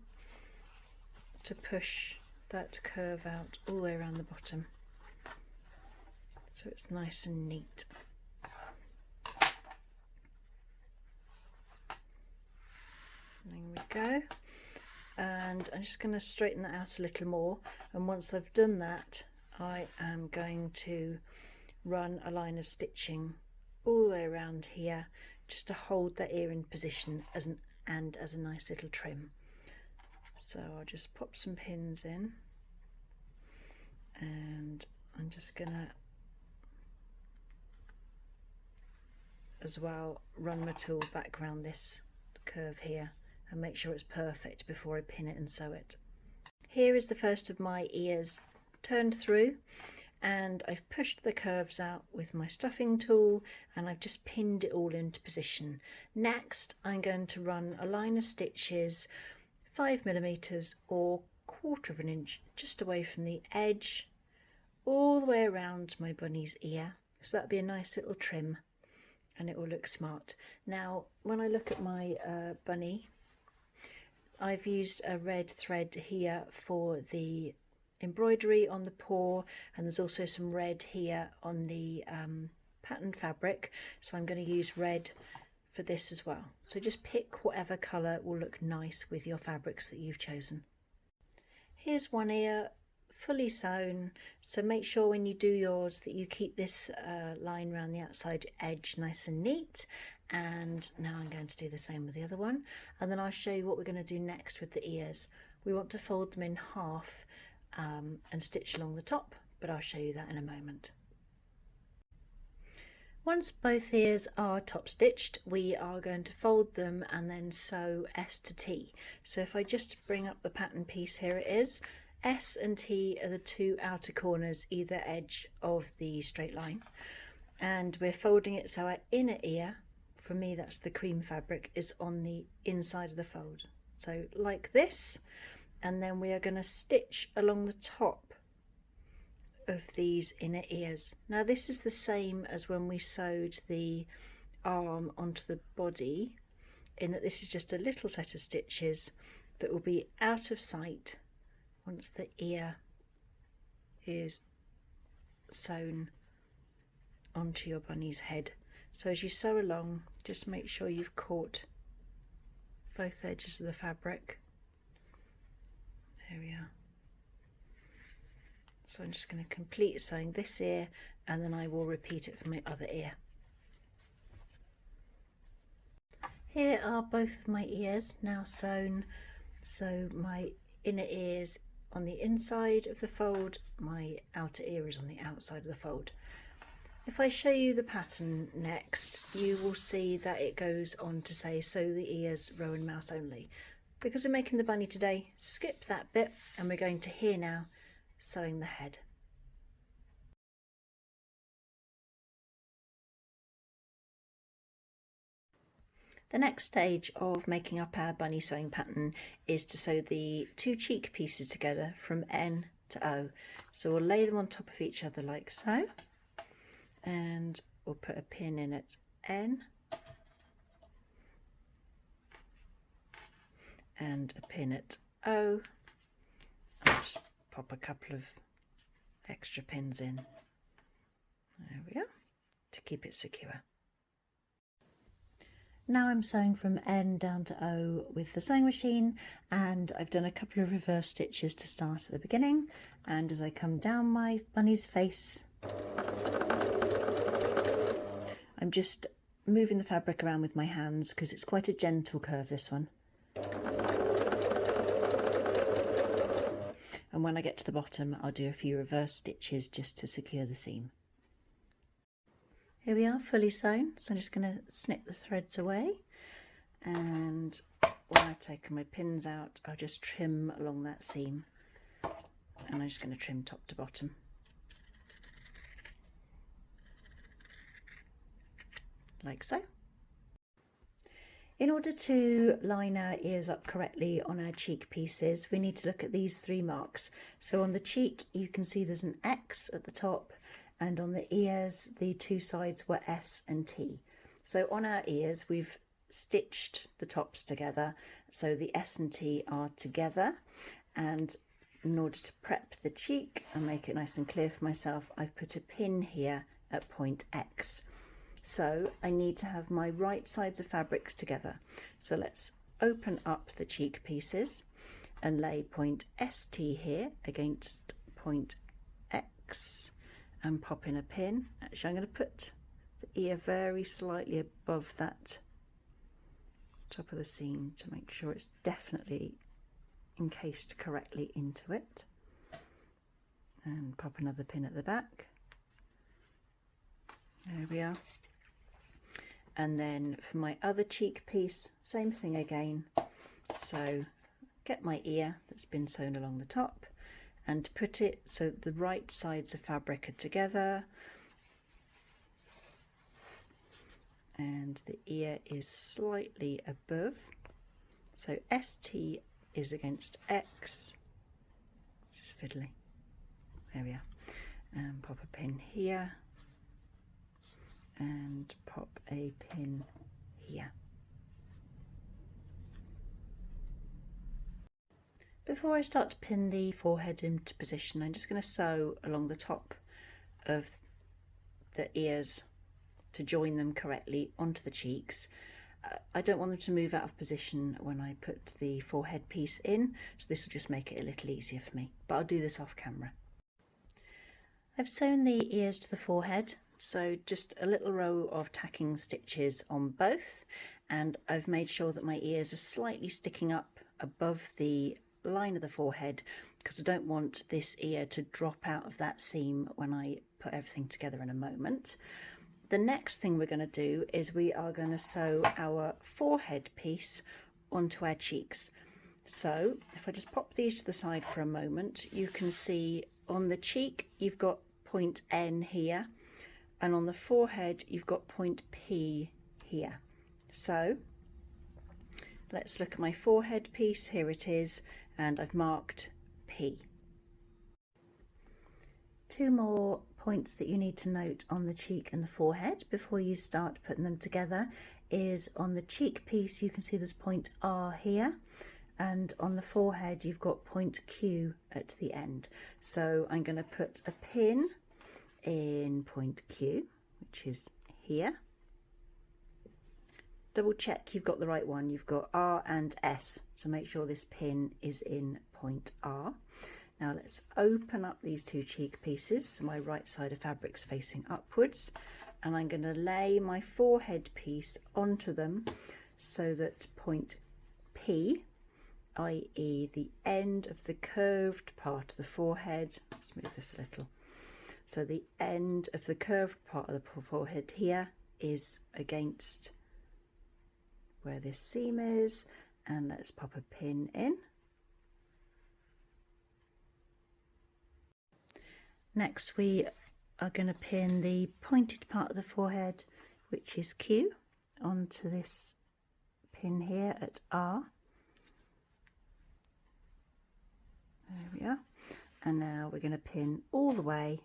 to push that curve out all the way around the bottom, so it's nice and neat. There we go. And I'm just going to straighten that out a little more, and once I've done that I am going to run a line of stitching all the way around here just to hold that ear in position as a nice little trim. So I'll just pop some pins in and I'm just going to as well run my tool back around this curve here and make sure it's perfect before I pin it and sew it. Here is the first of my ears turned through, and I've pushed the curves out with my stuffing tool and I've just pinned it all into position. Next I'm going to run a line of stitches 5mm or 1/4 inch just away from the edge all the way around my bunny's ear, so that'll be a nice little trim and it will look smart. Now when I look at my bunny, I've used a red thread here for the embroidery on the paw, and there's also some red here on the patterned fabric, so I'm going to use red for this as well. So just pick whatever colour will look nice with your fabrics that you've chosen. Here's one ear fully sewn, so make sure when you do yours that you keep this line around the outside edge nice and neat. And now I'm going to do the same with the other one, and then I'll show you what we're going to do next with the ears. We want to fold them in half and stitch along the top, but I'll show you that in a moment. Once both ears are top stitched, we are going to fold them and then sew S to T. So if I just bring up the pattern piece, here it is. S and T are the two outer corners either edge of the straight line, and we're folding it so our inner ear, for me that's the cream fabric, is on the inside of the fold, so like this, and then we are going to stitch along the top of these inner ears. Now this is the same as when we sewed the arm onto the body, in that this is just a little set of stitches that will be out of sight once the ear is sewn onto your bunny's head. So as you sew along, just make sure you've caught both edges of the fabric. There we are. So I'm just going to complete sewing this ear, and then I will repeat it for my other ear. Here are both of my ears now sewn. So my inner ears on the inside of the fold, my outer ear is on the outside of the fold. If I show you the pattern next, you will see that it goes on to say sew the ears Rowan mouse only. Because we're making the bunny today, skip that bit and we're going to here now sewing the head. The next stage of making up our bunny sewing pattern is to sew the two cheek pieces together from N to O. So we'll lay them on top of each other like so, and we'll put a pin in at N and a pin at O. I'll just pop a couple of extra pins in. There we are, to keep it secure. Now I'm sewing from N down to O with the sewing machine, and I've done a couple of reverse stitches to start at the beginning, and as I come down my bunny's face, I'm just moving the fabric around with my hands because it's quite a gentle curve, this one. And when I get to the bottom, I'll do a few reverse stitches just to secure the seam. Here we are, fully sewn, so I'm just going to snip the threads away, and when I've taken my pins out, I'll just trim along that seam, and I'm just going to trim top to bottom. Like so. In order to line our ears up correctly on our cheek pieces, we need to look at these three marks. So on the cheek, you can see there's an X at the top, and on the ears, the two sides were S and T. So on our ears, we've stitched the tops together, so the S and T are together, and in order to prep the cheek and make it nice and clear for myself, I've put a pin here at point X. So I need to have my right sides of fabrics together. So let's open up the cheek pieces and lay point ST here against point X and pop in a pin. Actually, I'm going to put the ear very slightly above that top of the seam to make sure it's definitely encased correctly into it, and pop another pin at the back. There we are. And then for my other cheek piece, same thing again. So get my ear that's been sewn along the top and put it so the right sides of fabric are together, and the ear is slightly above. So ST is against X. It's just fiddly. There we are. And pop a pin here, and pop a pin here. Before I start to pin the forehead into position, I'm just going to sew along the top of the ears to join them correctly onto the cheeks. I don't want them to move out of position when I put the forehead piece in, so this will just make it a little easier for me, but I'll do this off camera. I've sewn the ears to the forehead, so just a little row of tacking stitches on both, and I've made sure that my ears are slightly sticking up above the line of the forehead because I don't want this ear to drop out of that seam when I put everything together in a moment. The next thing we're going to do is we are going to sew our forehead piece onto our cheeks. So if I just pop these to the side for a moment, you can see on the cheek you've got point N here, and on the forehead you've got point P here. So let's look at my forehead piece. Here it is, and I've marked P. two more points that you need to note on the cheek and the forehead before you start putting them together is on the cheek piece you can see there's point R here, and on the forehead you've got point Q at the end. So I'm going to put a pin in point Q, which is here. Double check you've got the right one. You've got R and S, so make sure this pin is in point R. Now let's open up these two cheek pieces, so my right side of fabric's facing upwards, and I'm going to lay my forehead piece onto them so that point P, i.e. the end of the curved part of the forehead, let's move this a little, so the end of the curved part of the forehead here is against where this seam is, and let's pop a pin in. Next we are going to pin the pointed part of the forehead, which is Q, onto this pin here at R. There we are. And now we're going to pin all the way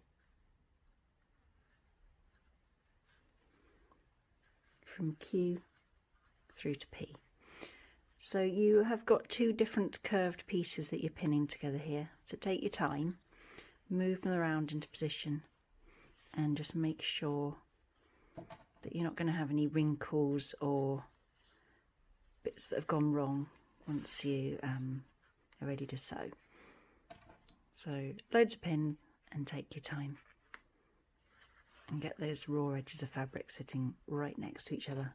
from Q through to P. So you have got two different curved pieces that you're pinning together here. So take your time, move them around into position, and just make sure that you're not going to have any wrinkles or bits that have gone wrong once you are ready to sew. So loads of pins and take your time and get those raw edges of fabric sitting right next to each other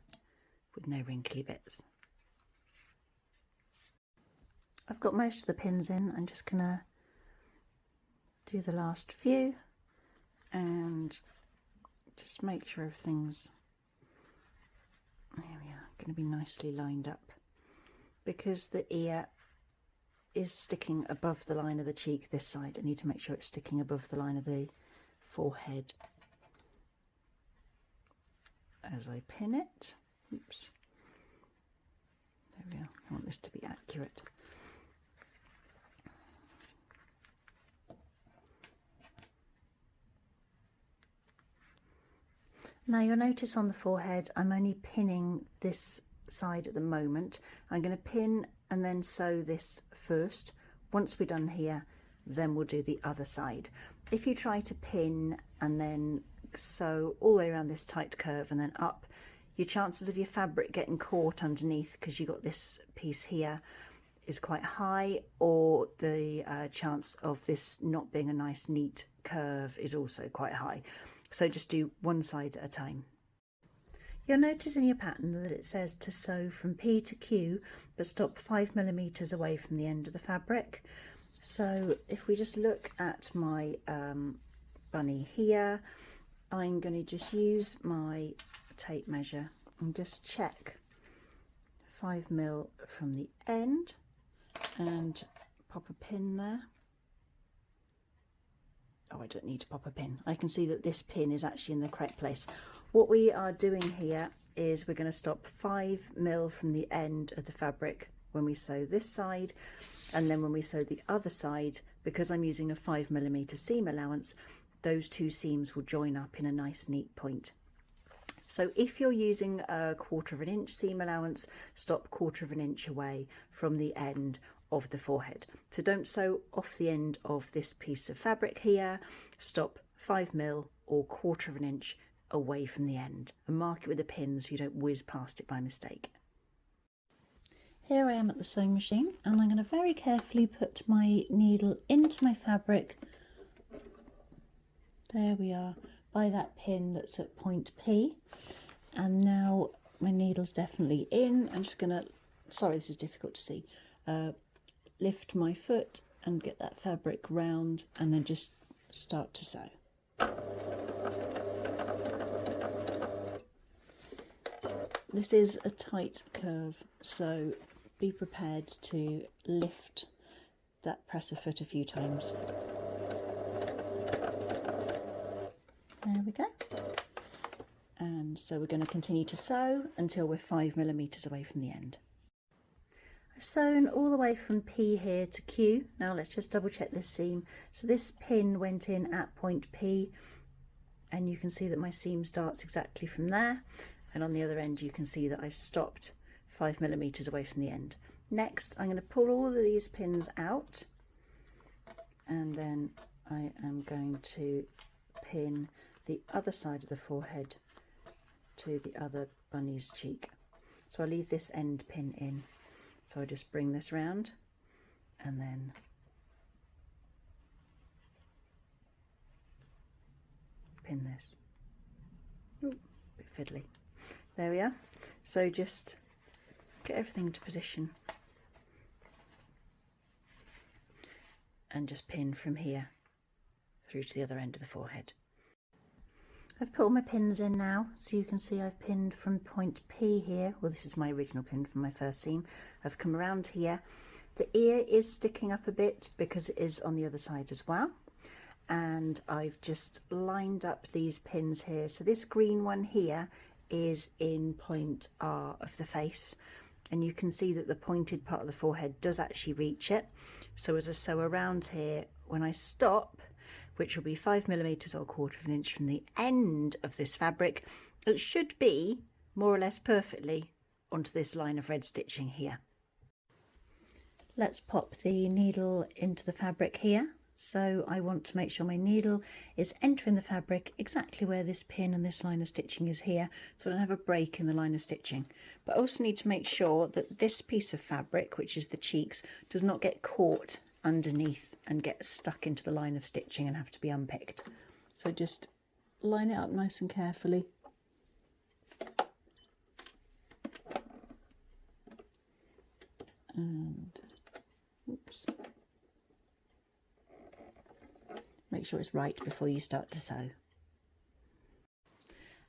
with no wrinkly bits. I've got most of the pins in. I'm just gonna do the last few and just make sure everything's, there we are, going to be nicely lined up, because the ear is sticking above the line of the cheek this side. I need to make sure it's sticking above the line of the forehead as I pin it. Oops, there we are. I want this to be accurate. Now you'll notice on the forehead I'm only pinning this side at the moment. I'm going to pin and then sew this first. Once we're done here, then we'll do the other side. If you try to pin and then sew all the way around this tight curve and then up, your chances of your fabric getting caught underneath, because you've got this piece here, is quite high, or the chance of this not being a nice neat curve is also quite high. So just do one side at a time. You'll notice in your pattern that it says to sew from P to Q, but stop 5mm away from the end of the fabric. So if we just look at my bunny here, I'm going to just use my tape measure and just check 5mm from the end and pop a pin there. Oh, I don't need to pop a pin. I can see that this pin is actually in the correct place. What we are doing here is we're going to stop 5mm from the end of the fabric when we sew this side, and then when we sew the other side, because I'm using a 5mm seam allowance, those two seams will join up in a nice neat point. So if you're using a 1/4 inch seam allowance, stop 1/4 inch away from the end of the forehead. So don't sew off the end of this piece of fabric here, stop 5mm or 1/4 inch away from the end, and mark it with a pin so you don't whiz past it by mistake. Here I am at the sewing machine, and I'm going to very carefully put my needle into my fabric. There we are, by that pin that's at point P, and now my needle's definitely in. I'm just going to, sorry this is difficult to see, lift my foot and get that fabric round, and then just start to sew. This is a tight curve, so be prepared to lift that presser foot a few times. There we go. And so we're going to continue to sew until we're 5mm away from the end. I've sewn all the way from P here to Q. Now let's just double check this seam. So this pin went in at point P, and you can see that my seam starts exactly from there, and on the other end you can see that I've stopped 5mm away from the end. Next I'm going to pull all of these pins out, and then I am going to pin the other side of the forehead to the other bunny's cheek. So I'll leave this end pin in. So I just bring this round and then pin this. Ooh, bit fiddly. There we are. So just get everything into position and just pin from here through to the other end of the forehead. I've put all my pins in now, so you can see I've pinned from point P here. Well, this is my original pin from my first seam. I've come around here. The ear is sticking up a bit because it is on the other side as well. And I've just lined up these pins here. So this green one here is in point R of the face. And you can see that the pointed part of the forehead does actually reach it. So as I sew around here, when I stop, which will be 5mm or 1/4 inch from the end of this fabric, it should be more or less perfectly onto this line of red stitching here. Let's pop the needle into the fabric here. So I want to make sure my needle is entering the fabric exactly where this pin and this line of stitching is here, so I don't have a break in the line of stitching. But I also need to make sure that this piece of fabric, which is the cheeks, does not get caught underneath and get stuck into the line of stitching and have to be unpicked. So just line it up nice and carefully. And oops. Make sure it's right before you start to sew.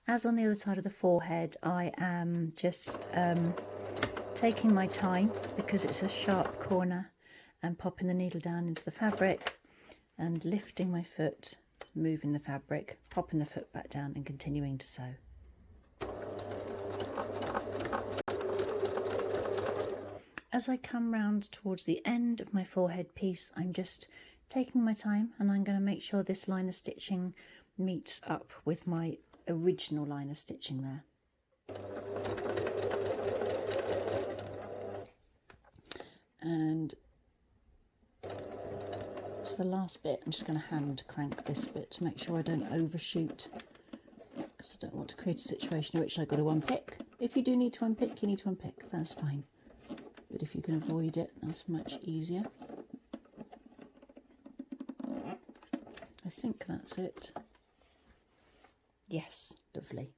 As on the other side of the forehead, I am just taking my time because it's a sharp corner, and popping the needle down into the fabric and lifting my foot, moving the fabric, popping the foot back down and continuing to sew. As I come round towards the end of my forehead piece, I'm just taking my time, and I'm going to make sure this line of stitching meets up with my original line of stitching there. And the last bit, I'm just going to hand crank this bit to make sure I don't overshoot, because I don't want to create a situation in which I've got to unpick. If you do need to unpick, you need to unpick, that's fine. But if you can avoid it, that's much easier. I think that's it. Yes, lovely.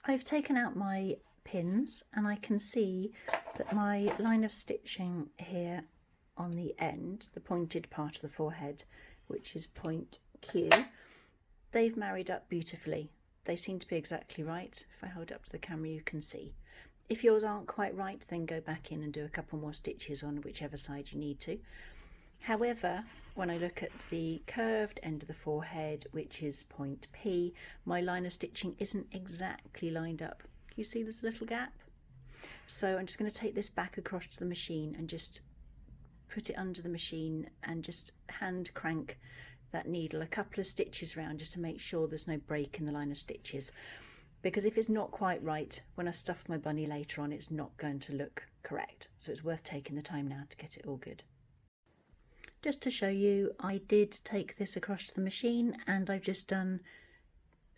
I've taken out my pins and I can see that my line of stitching here on the end, the pointed part of the forehead, which is point Q, they've married up beautifully. They seem to be exactly right. If I hold it up to the camera, you can see. If yours aren't quite right, then go back in and do a couple more stitches on whichever side you need to. However, when I look at the curved end of the forehead, which is point P, my line of stitching isn't exactly lined up. You see there's a little gap? So I'm just going to take this back across to the machine and just put it under the machine and just hand crank that needle a couple of stitches around just to make sure there's no break in the line of stitches. Because if it's not quite right, when I stuff my bunny later on, it's not going to look correct. So it's worth taking the time now to get it all good. Just to show you, I did take this across to the machine and I've just done,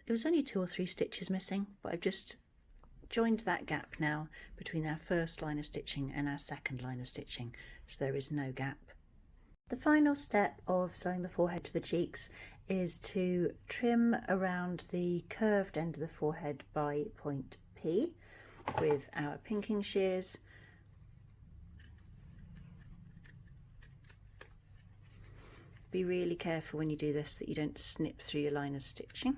it was only 2 or 3 stitches missing, but I've just joined that gap now between our first line of stitching and our second line of stitching, so there is no gap. The final step of sewing the forehead to the cheeks is to trim around the curved end of the forehead by point P with our pinking shears. Be really careful when you do this that you don't snip through your line of stitching.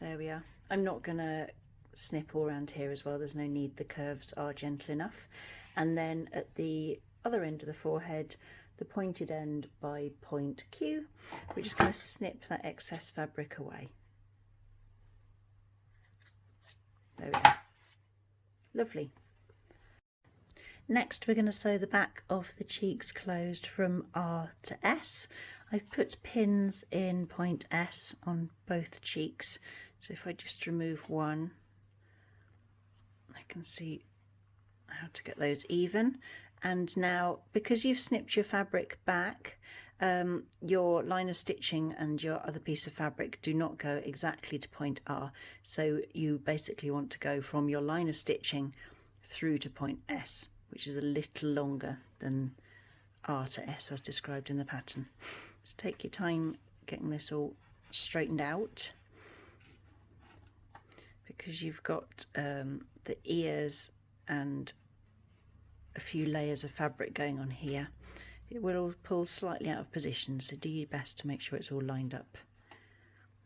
There we are. I'm not going to snip all around here as well, there's no need, the curves are gentle enough. And then at the other end of the forehead, the pointed end by point Q, we're just going to snip that excess fabric away. There we go. Lovely. Next we're going to sew the back of the cheeks closed from R to S. I've put pins in point S on both cheeks, so if I just remove one I can see how to get those even. And now, because you've snipped your fabric back, your line of stitching and your other piece of fabric do not go exactly to point R, so you basically want to go from your line of stitching through to point S, which is a little longer than R to S as described in the pattern. So take your time getting this all straightened out, because you've got the ears and a few layers of fabric going on here. It will pull slightly out of position, so do your best to make sure it's all lined up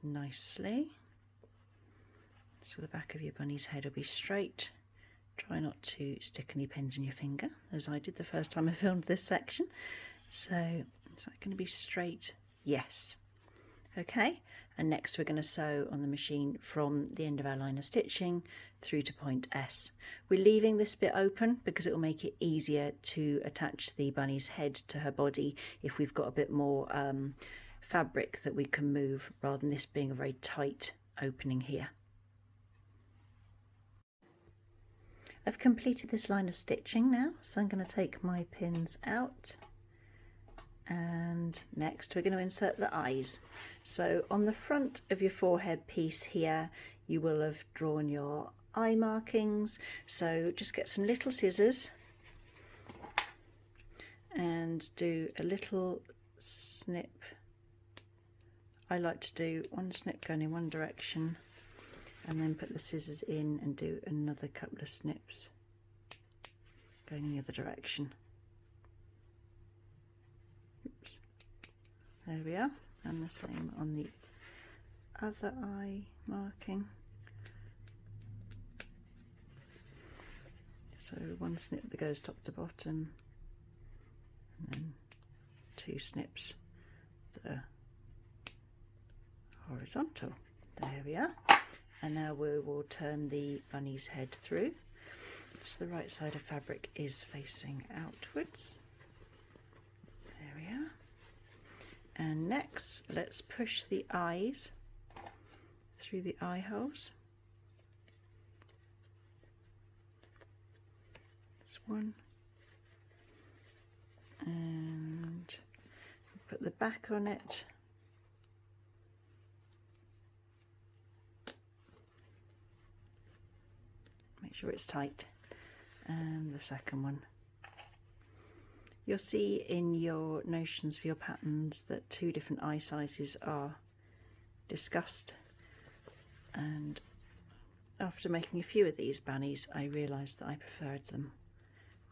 nicely. So the back of your bunny's head will be straight. Try not to stick any pins in your finger, as I did the first time I filmed this section. So is that going to be straight? Yes. Okay, and next we're going to sew on the machine from the end of our line of stitching through to point S. We're leaving this bit open because it will make it easier to attach the bunny's head to her body if we've got a bit more fabric that we can move, rather than this being a very tight opening here. I've completed this line of stitching now, so I'm going to take my pins out. And next we're going to insert the eyes. So on the front of your forehead piece here you will have drawn your eye markings, so just get some little scissors and do a little snip. I like to do one snip going in one direction and then put the scissors in and do another couple of snips going in the other direction. There we are, and the same on the other eye marking. So one snip that goes top to bottom, and then two snips that are horizontal. There we are. And now we will turn the bunny's head through. So the right side of fabric is facing outwards. There we are. And next, let's push the eyes through the eye holes. This one. And put the back on it. Make sure it's tight. And the second one. You'll see in your notions for your patterns that two different eye sizes are discussed, and after making a few of these bunnies I realised that I preferred them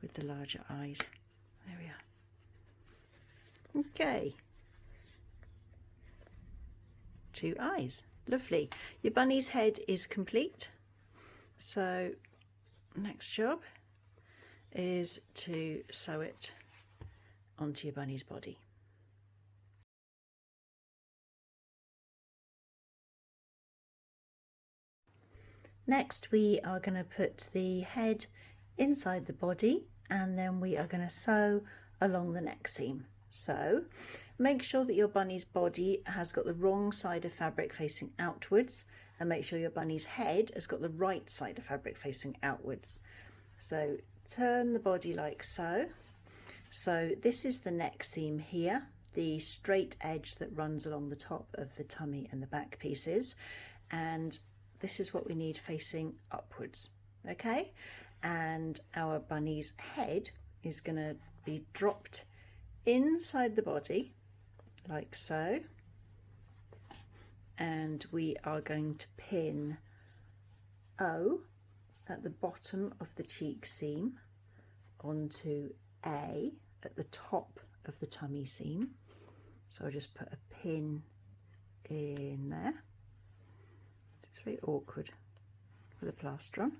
with the larger eyes. There we are. Okay, two eyes, lovely. Your bunny's head is complete, so next job is to sew it onto your bunny's body. Next we are going to put the head inside the body, and then we are going to sew along the neck seam. So make sure that your bunny's body has got the wrong side of fabric facing outwards, and make sure your bunny's head has got the right side of fabric facing outwards. So turn the body like so. So this is the neck seam here, the straight edge that runs along the top of the tummy and the back pieces, and this is what we need facing upwards. Okay, and our bunny's head is going to be dropped inside the body like so, and we are going to pin O at the bottom of the cheek seam onto A at the top of the tummy seam. So I'll just put a pin in there. It's very awkward with a plaster on.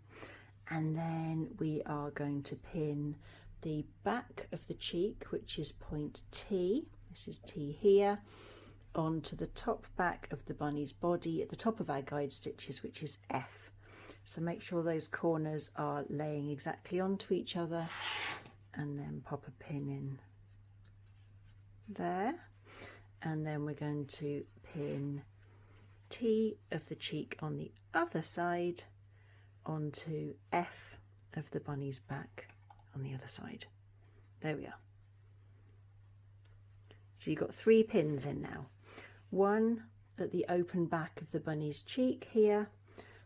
And then we are going to pin the back of the cheek, which is point T, this is T here, onto the top back of the bunny's body at the top of our guide stitches, which is F. So make sure those corners are laying exactly onto each other, and then pop a pin in there, and then we're going to pin T of the cheek on the other side onto F of the bunny's back on the other side. There we are. So you've got 3 pins in now. One at the open back of the bunny's cheek here,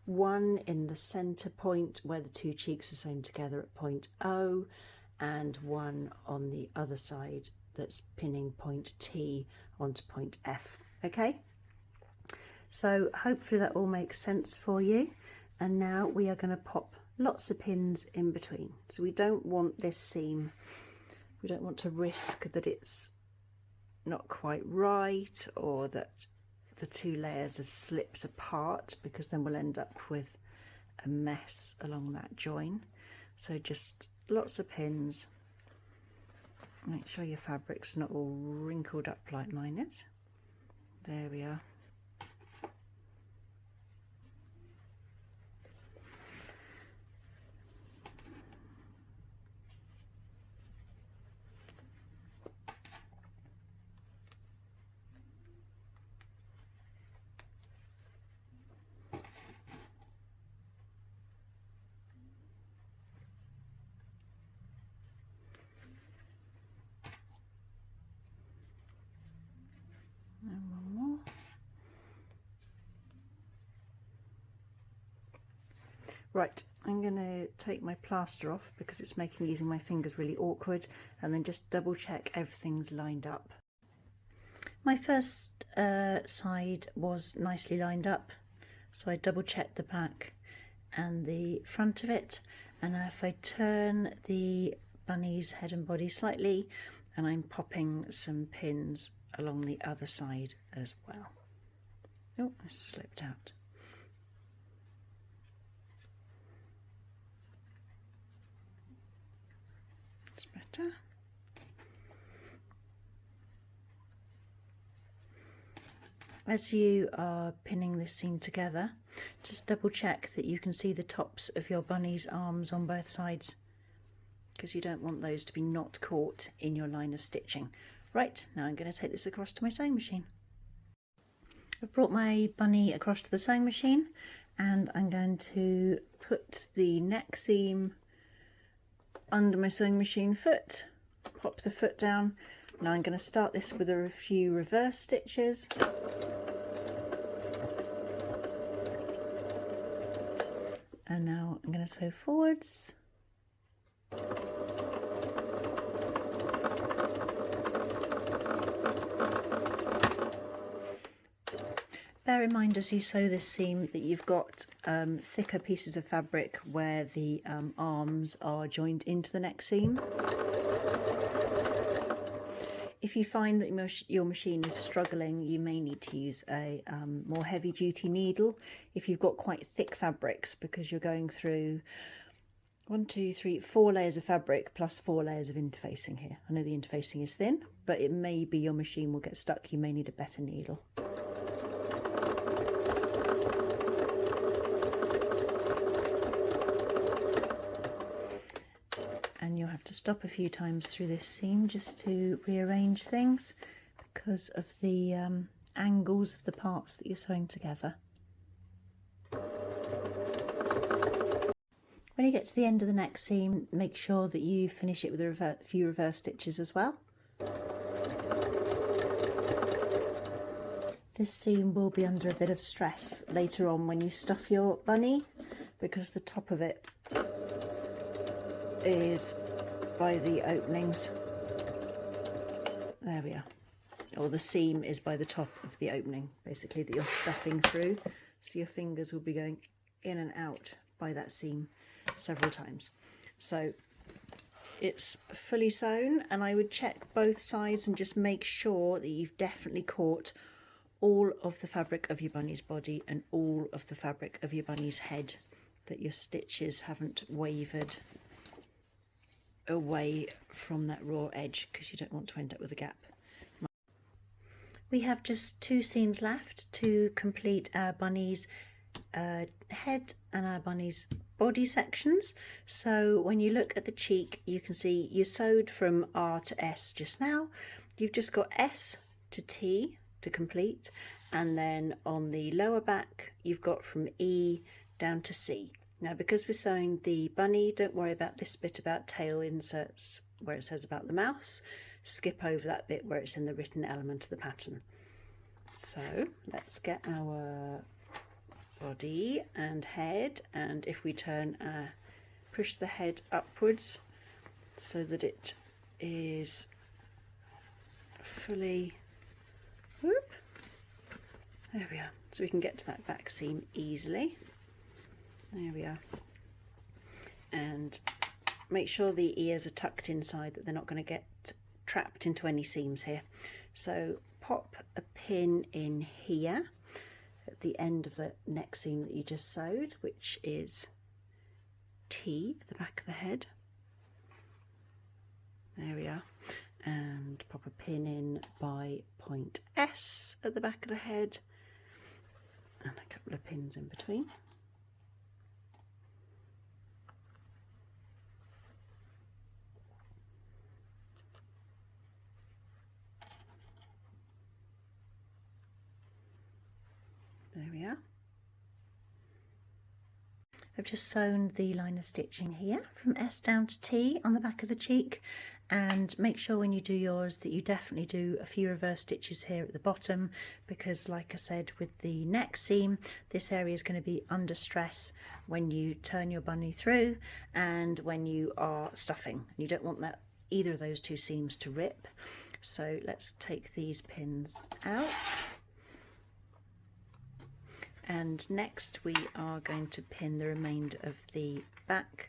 one in the center point where the 2 cheeks are sewn together at point O, and one on the other side that's pinning point T onto point F. Okay, so hopefully that all makes sense for you. And now we are going to pop lots of pins in between. So we don't want this seam, we don't want to risk that it's not quite right, or that the 2 layers have slipped apart, because then we'll end up with a mess along that join. So just lots of pins. Make sure your fabric's not all wrinkled up like mine is. There we are. And one more. Right, I'm going to take my plaster off because it's making using my fingers really awkward, and then just double check everything's lined up. My first side was nicely lined up, so I double checked the back and the front of it, and if I turn the bunny's head and body slightly, and I'm popping some pins along the other side as well. Oh, I slipped out. That's better. As you are pinning this seam together, just double check that you can see the tops of your bunny's arms on both sides, because you don't want those to be not caught in your line of stitching. Right, now I'm going to take this across to my sewing machine. I've brought my bunny across to the sewing machine, and I'm going to put the neck seam under my sewing machine foot, pop the foot down. Now I'm going to start this with a few reverse stitches. And now I'm going to sew forwards. Bear in mind as you sew this seam that you've got thicker pieces of fabric where the arms are joined into the neck seam. If you find that your machine is struggling, you may need to use a more heavy duty needle if you've got quite thick fabrics, because you're going through 1, 2, 3, 4 layers of fabric plus 4 layers of interfacing here. I know the interfacing is thin, but it may be your machine will get stuck. You may need a better needle. And you'll have to stop a few times through this seam just to rearrange things because of the angles of the parts that you're sewing together. When you get to the end of the neck seam, make sure that you finish it with a few reverse stitches as well. This seam will be under a bit of stress later on when you stuff your bunny, because the top of it is by the openings. There we are. Or the seam is by the top of the opening, basically, that you're stuffing through. So your fingers will be going in and out by that seam several times. So it's fully sewn, and I would check both sides and just make sure that you've definitely caught all of the fabric of your bunny's body and all of the fabric of your bunny's head, that your stitches haven't wavered away from that raw edge, because you don't want to end up with a gap. We have just 2 seams left to complete our bunny's head and our bunny's body sections. So when you look at the cheek, you can see you sewed from R to S just now. You've just got S to T to complete, and then on the lower back you've got from E down to C. Now because we're sewing the bunny, don't worry about this bit about tail inserts where it says about the mouse. Skip over that bit where it's in the written element of the pattern. So let's get our body and head, and if we turn push the head upwards so that it is fully, whoop, there we are, so we can get to that back seam easily. There we are, and make sure the ears are tucked inside, that they're not going to get trapped into any seams here. So pop a pin in here at the end of the neck seam that you just sewed, which is T at the back of the head. There we are, and pop a pin in by point S at the back of the head, and a couple of pins in between. There we are. I've just sewn the line of stitching here from S down to T on the back of the cheek, and make sure when you do yours that you definitely do a few reverse stitches here at the bottom, because like I said with the neck seam, this area is going to be under stress when you turn your bunny through and when you are stuffing. You don't want that either of those two seams to rip. So let's take these pins out. And next we are going to pin the remainder of the back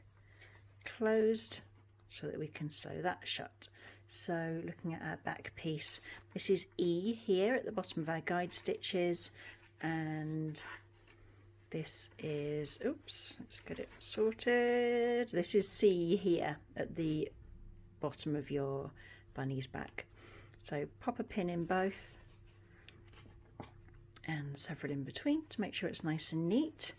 closed so that we can sew that shut. So looking at our back piece, this is E here at the bottom of our guide stitches, and this is, oops, let's get it sorted, this is C here at the bottom of your bunny's back. So pop a pin in both and several in between to make sure it's nice and neat.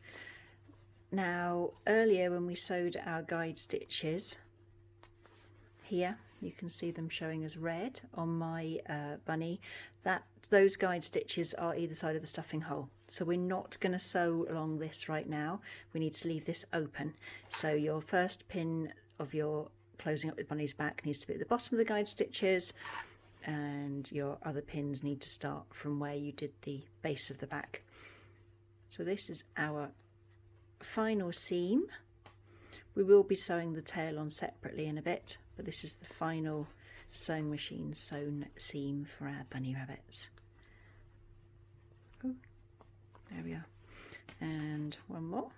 Now earlier when we sewed our guide stitches here, you can see them showing as red on my bunny, that those guide stitches are either side of the stuffing hole, so we're not going to sew along this right now. We need to leave this open, so your first pin of your closing up the bunny's back needs to be at the bottom of the guide stitches, and your other pins need to start from where you did the base of the back. So this is our final seam. We will be sewing the tail on separately in a bit, but this is the final sewing machine sewn seam for our bunny rabbits. Ooh, there we are, and one more.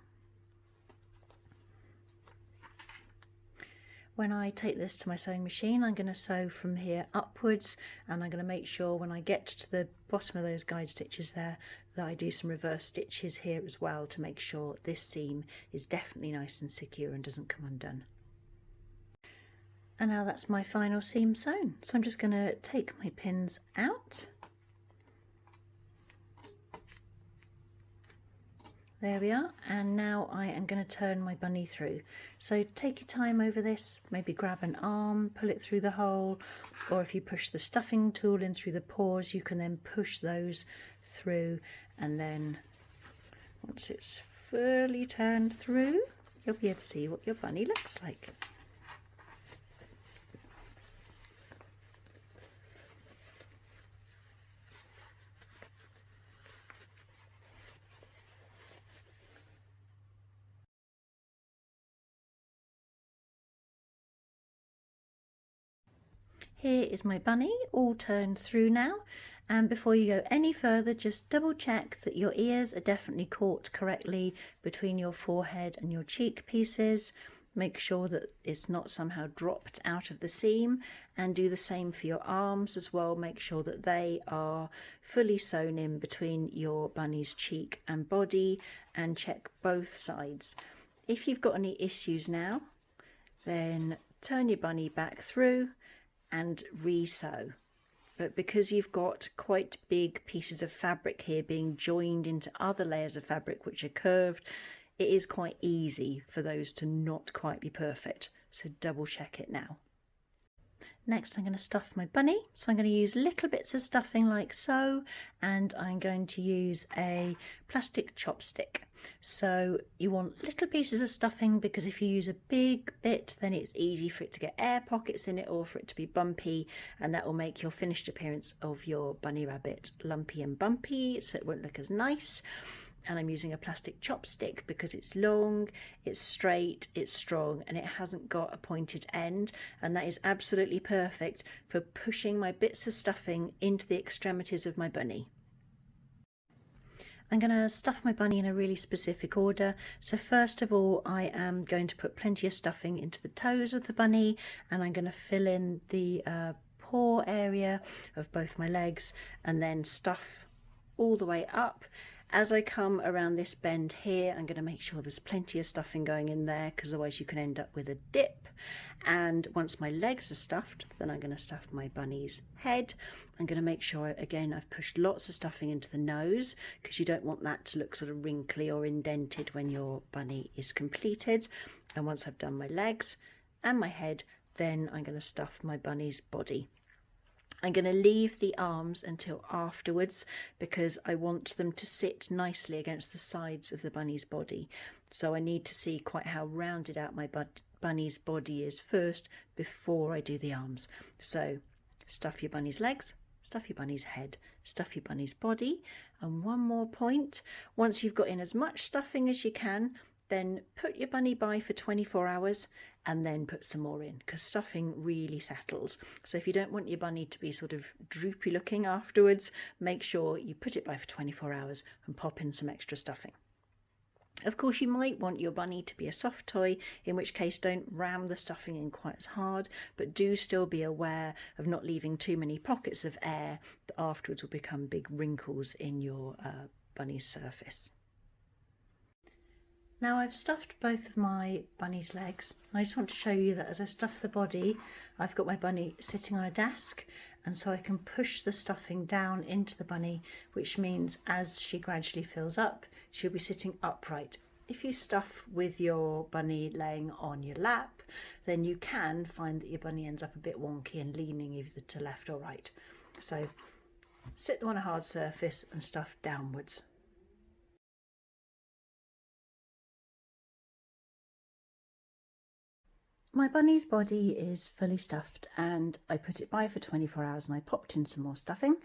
When I take this to my sewing machine, I'm going to sew from here upwards, and I'm going to make sure when I get to the bottom of those guide stitches there that I do some reverse stitches here as well to make sure this seam is definitely nice and secure and doesn't come undone. And now that's my final seam sewn. So I'm just going to take my pins out. There we are, and now I am going to turn my bunny through. So take your time over this, maybe grab an arm, pull it through the hole, or if you push the stuffing tool in through the paws, you can then push those through, and then once it's fully turned through, you'll be able to see what your bunny looks like. Here is my bunny all turned through now, and before you go any further, just double check that your ears are definitely caught correctly between your forehead and your cheek pieces. Make sure that it's not somehow dropped out of the seam, and do the same for your arms as well. Make sure that they are fully sewn in between your bunny's cheek and body, and check both sides. If you've got any issues now, then turn your bunny back through and re-sew. but because you've got quite big pieces of fabric here being joined into other layers of fabric which are curved, it is quite easy for those to not quite be perfect. So double check it now. Next I'm going to stuff my bunny, so I'm going to use little bits of stuffing like so, and I'm going to use a plastic chopstick. So you want little pieces of stuffing because if you use a big bit then it's easy for it to get air pockets in it or for it to be bumpy, and that will make your finished appearance of your bunny rabbit lumpy and bumpy, so it won't look as nice. And I'm using a plastic chopstick because it's long, it's straight, it's strong, and it hasn't got a pointed end, and that is absolutely perfect for pushing my bits of stuffing into the extremities of my bunny. I'm going to stuff my bunny in a really specific order. So first of all, I am going to put plenty of stuffing into the toes of the bunny, and I'm going to fill in the paw area of both my legs and then stuff all the way up. As I come around this bend here, I'm going to make sure there's plenty of stuffing going in there because otherwise you can end up with a dip. And once my legs are stuffed, then I'm going to stuff my bunny's head. I'm going to make sure, again, I've pushed lots of stuffing into the nose because you don't want that to look sort of wrinkly or indented when your bunny is completed. And once I've done my legs and my head, then I'm going to stuff my bunny's body. I'm going to leave the arms until afterwards because I want them to sit nicely against the sides of the bunny's body. So I need to see quite how rounded out my bunny's body is first before I do the arms. So stuff your bunny's legs, stuff your bunny's head, stuff your bunny's body. And one more point, once you've got in as much stuffing as you can, then put your bunny by for 24 hours and then put some more in because stuffing really settles. So if you don't want your bunny to be sort of droopy looking afterwards, make sure you put it by for 24 hours and pop in some extra stuffing. Of course, you might want your bunny to be a soft toy, in which case don't ram the stuffing in quite as hard, but do still be aware of not leaving too many pockets of air that afterwards will become big wrinkles in your bunny's surface. Now I've stuffed both of my bunny's legs. I just want to show you that as I stuff the body, I've got my bunny sitting on a desk, and so I can push the stuffing down into the bunny, which means as she gradually fills up, she'll be sitting upright. If you stuff with your bunny laying on your lap, then you can find that your bunny ends up a bit wonky and leaning either to left or right. So sit them on a hard surface and stuff downwards. My bunny's body is fully stuffed and I put it by for 24 hours and I popped in some more stuffing,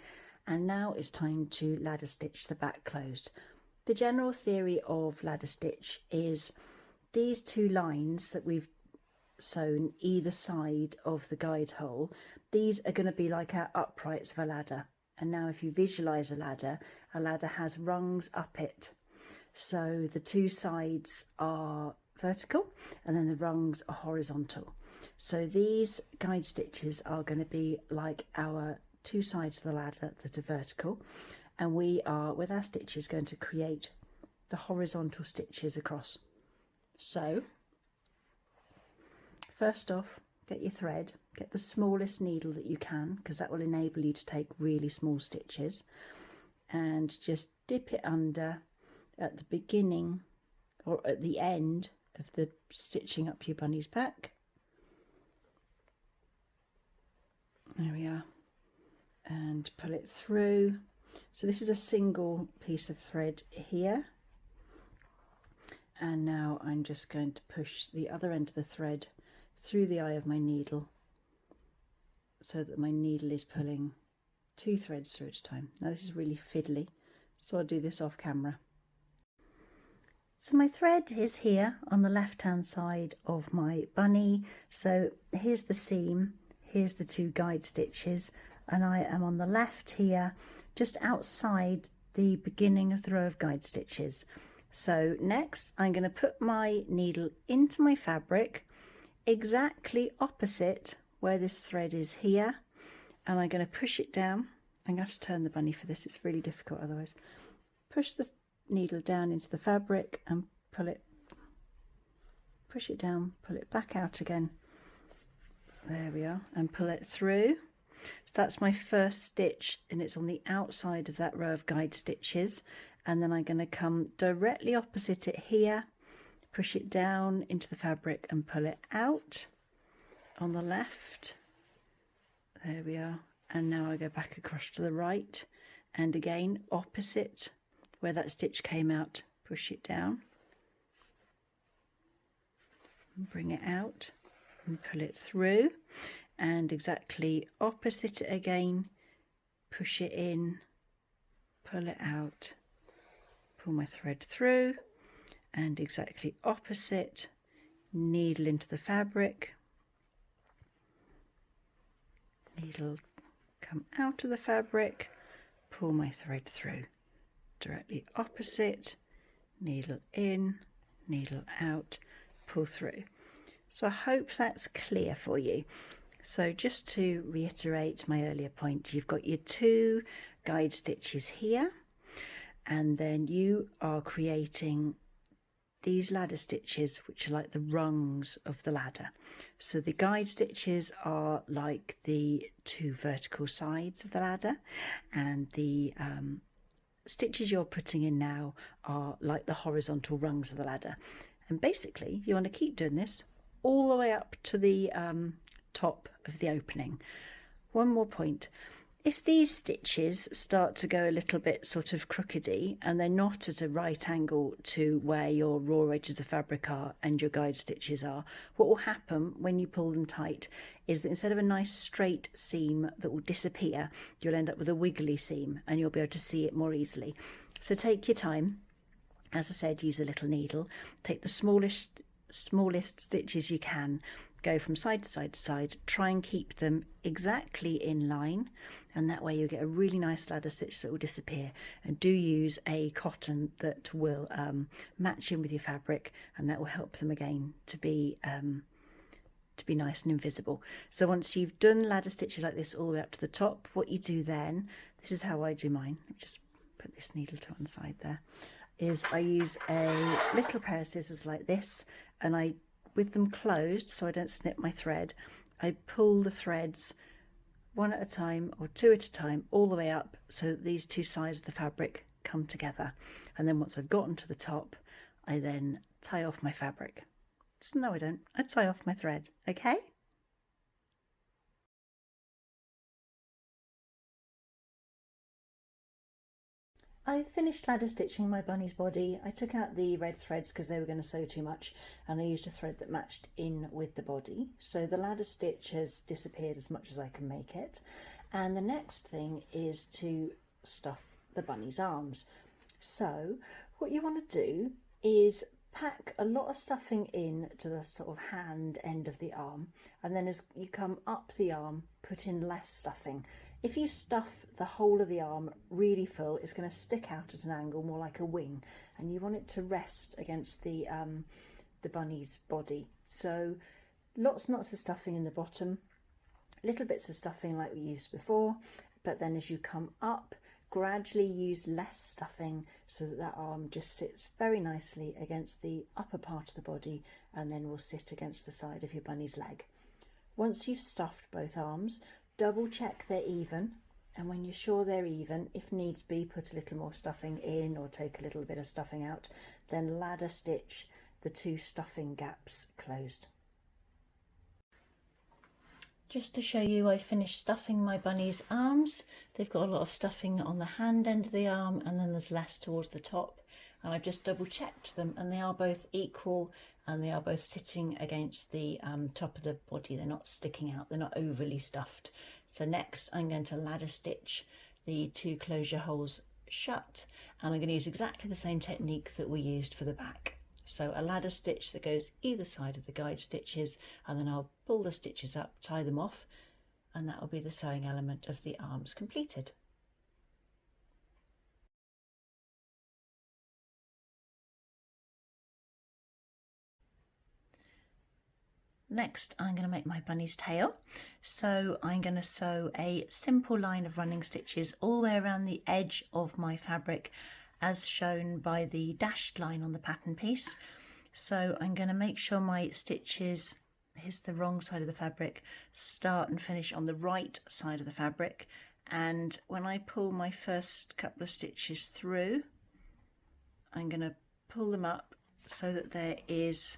and now it's time to ladder stitch the back closed. The general theory of ladder stitch is these two lines that we've sewn either side of the guide hole, these are going to be like our uprights of a ladder. And now if you visualize a ladder has rungs up it. So the two sides are vertical and then the rungs are horizontal. So these guide stitches are going to be like our two sides of the ladder that are vertical, and we are with our stitches going to create the horizontal stitches across. So first off, get your thread, get the smallest needle that you can because that will enable you to take really small stitches, and just dip it under at the beginning or at the end of the stitching up your bunny's back. There we are, and pull it through. So this is a single piece of thread here, and now I'm just going to push the other end of the thread through the eye of my needle so that my needle is pulling two threads through at a time. Now this is really fiddly, so I'll do this off camera. So my thread is here on the left hand side of my bunny. So here's the seam, here's the two guide stitches, and I am on the left here, just outside the beginning of the row of guide stitches. So next I'm going to put my needle into my fabric exactly opposite where this thread is here, and I'm going to push it down. I'm going to have to turn the bunny for this, it's really difficult otherwise. Push the needle down into the fabric and pull it, push it down, pull it back out again. There we are, and pull it through. So that's my first stitch, and it's on the outside of that row of guide stitches. And then I'm going to come directly opposite it here, push it down into the fabric and pull it out on the left. There we are. And now I go back across to the right, and again opposite where that stitch came out, push it down and bring it out and pull it through, and exactly opposite it again, push it in, pull it out, pull my thread through, and exactly opposite, needle into the fabric, needle come out of the fabric, pull my thread through, directly opposite, needle in, needle out, pull through. So I hope that's clear for you. So just to reiterate my earlier point, you've got your 2 guide stitches here, and then you are creating these ladder stitches, which are like the rungs of the ladder. So the guide stitches are like the 2 vertical sides of the ladder, and the stitches you're putting in now are like the horizontal rungs of the ladder. And basically you want to keep doing this all the way up to the top of the opening. One more point. If these stitches start to go a little bit sort of crookedy and they're not at a right angle to where your raw edges of fabric are and your guide stitches are, what will happen when you pull them tight is that instead of a nice straight seam that will disappear, you'll end up with a wiggly seam and you'll be able to see it more easily. So take your time. As I said, use a little needle, take the smallest stitches you can, go from side to side to side, try and keep them exactly in line, and that way you'll get a really nice ladder stitch that will disappear. And do use a cotton that will match in with your fabric, and that will help them again to be nice and invisible. So once you've done ladder stitches like this all the way up to the top, what you do then, this is how I do mine. Let me just put this needle to one side there, is I use a little pair of scissors like this, and I, with them closed so I don't snip my thread, I pull the threads one at a time or 2 at a time all the way up so that these 2 sides of the fabric come together. And then once I've gotten to the top, I then tie off my fabric. So no, I don't. I tie off my thread, okay? I finished ladder stitching my bunny's body. I took out the red threads because they were going to sew too much, and I used a thread that matched in with the body. So the ladder stitch has disappeared as much as I can make it. And the next thing is to stuff the bunny's arms. So what you want to do is pack a lot of stuffing in to the sort of hand end of the arm, and then as you come up the arm, put in less stuffing. If you stuff the whole of the arm really full, it's going to stick out at an angle more like a wing, and you want it to rest against the bunny's body. So lots and lots of stuffing in the bottom, little bits of stuffing like we used before, but then as you come up, gradually use less stuffing so that that arm just sits very nicely against the upper part of the body, and then will sit against the side of your bunny's leg. Once you've stuffed both arms, double check they're even, and when you're sure they're even, if needs be, put a little more stuffing in or take a little bit of stuffing out, then ladder stitch the 2 stuffing gaps closed. Just to show you, I finished stuffing my bunny's arms. They've got a lot of stuffing on the hand end of the arm, and then there's less towards the top, and I've just double checked them, and they are both equal, and they are both sitting against the top of the body. They're not sticking out, they're not overly stuffed. So next I'm going to ladder stitch the 2 closure holes shut, and I'm going to use exactly the same technique that we used for the back. So a ladder stitch that goes either side of the guide stitches, and then I'll pull the stitches up, tie them off, and that will be the sewing element of the arms completed. Next, I'm going to make my bunny's tail. So I'm going to sew a simple line of running stitches all the way around the edge of my fabric, as shown by the dashed line on the pattern piece. So I'm going to make sure my stitches here's the wrong side of the fabric, start and finish on the right side of the fabric. And when I pull my first couple of stitches through, I'm going to pull them up so that there is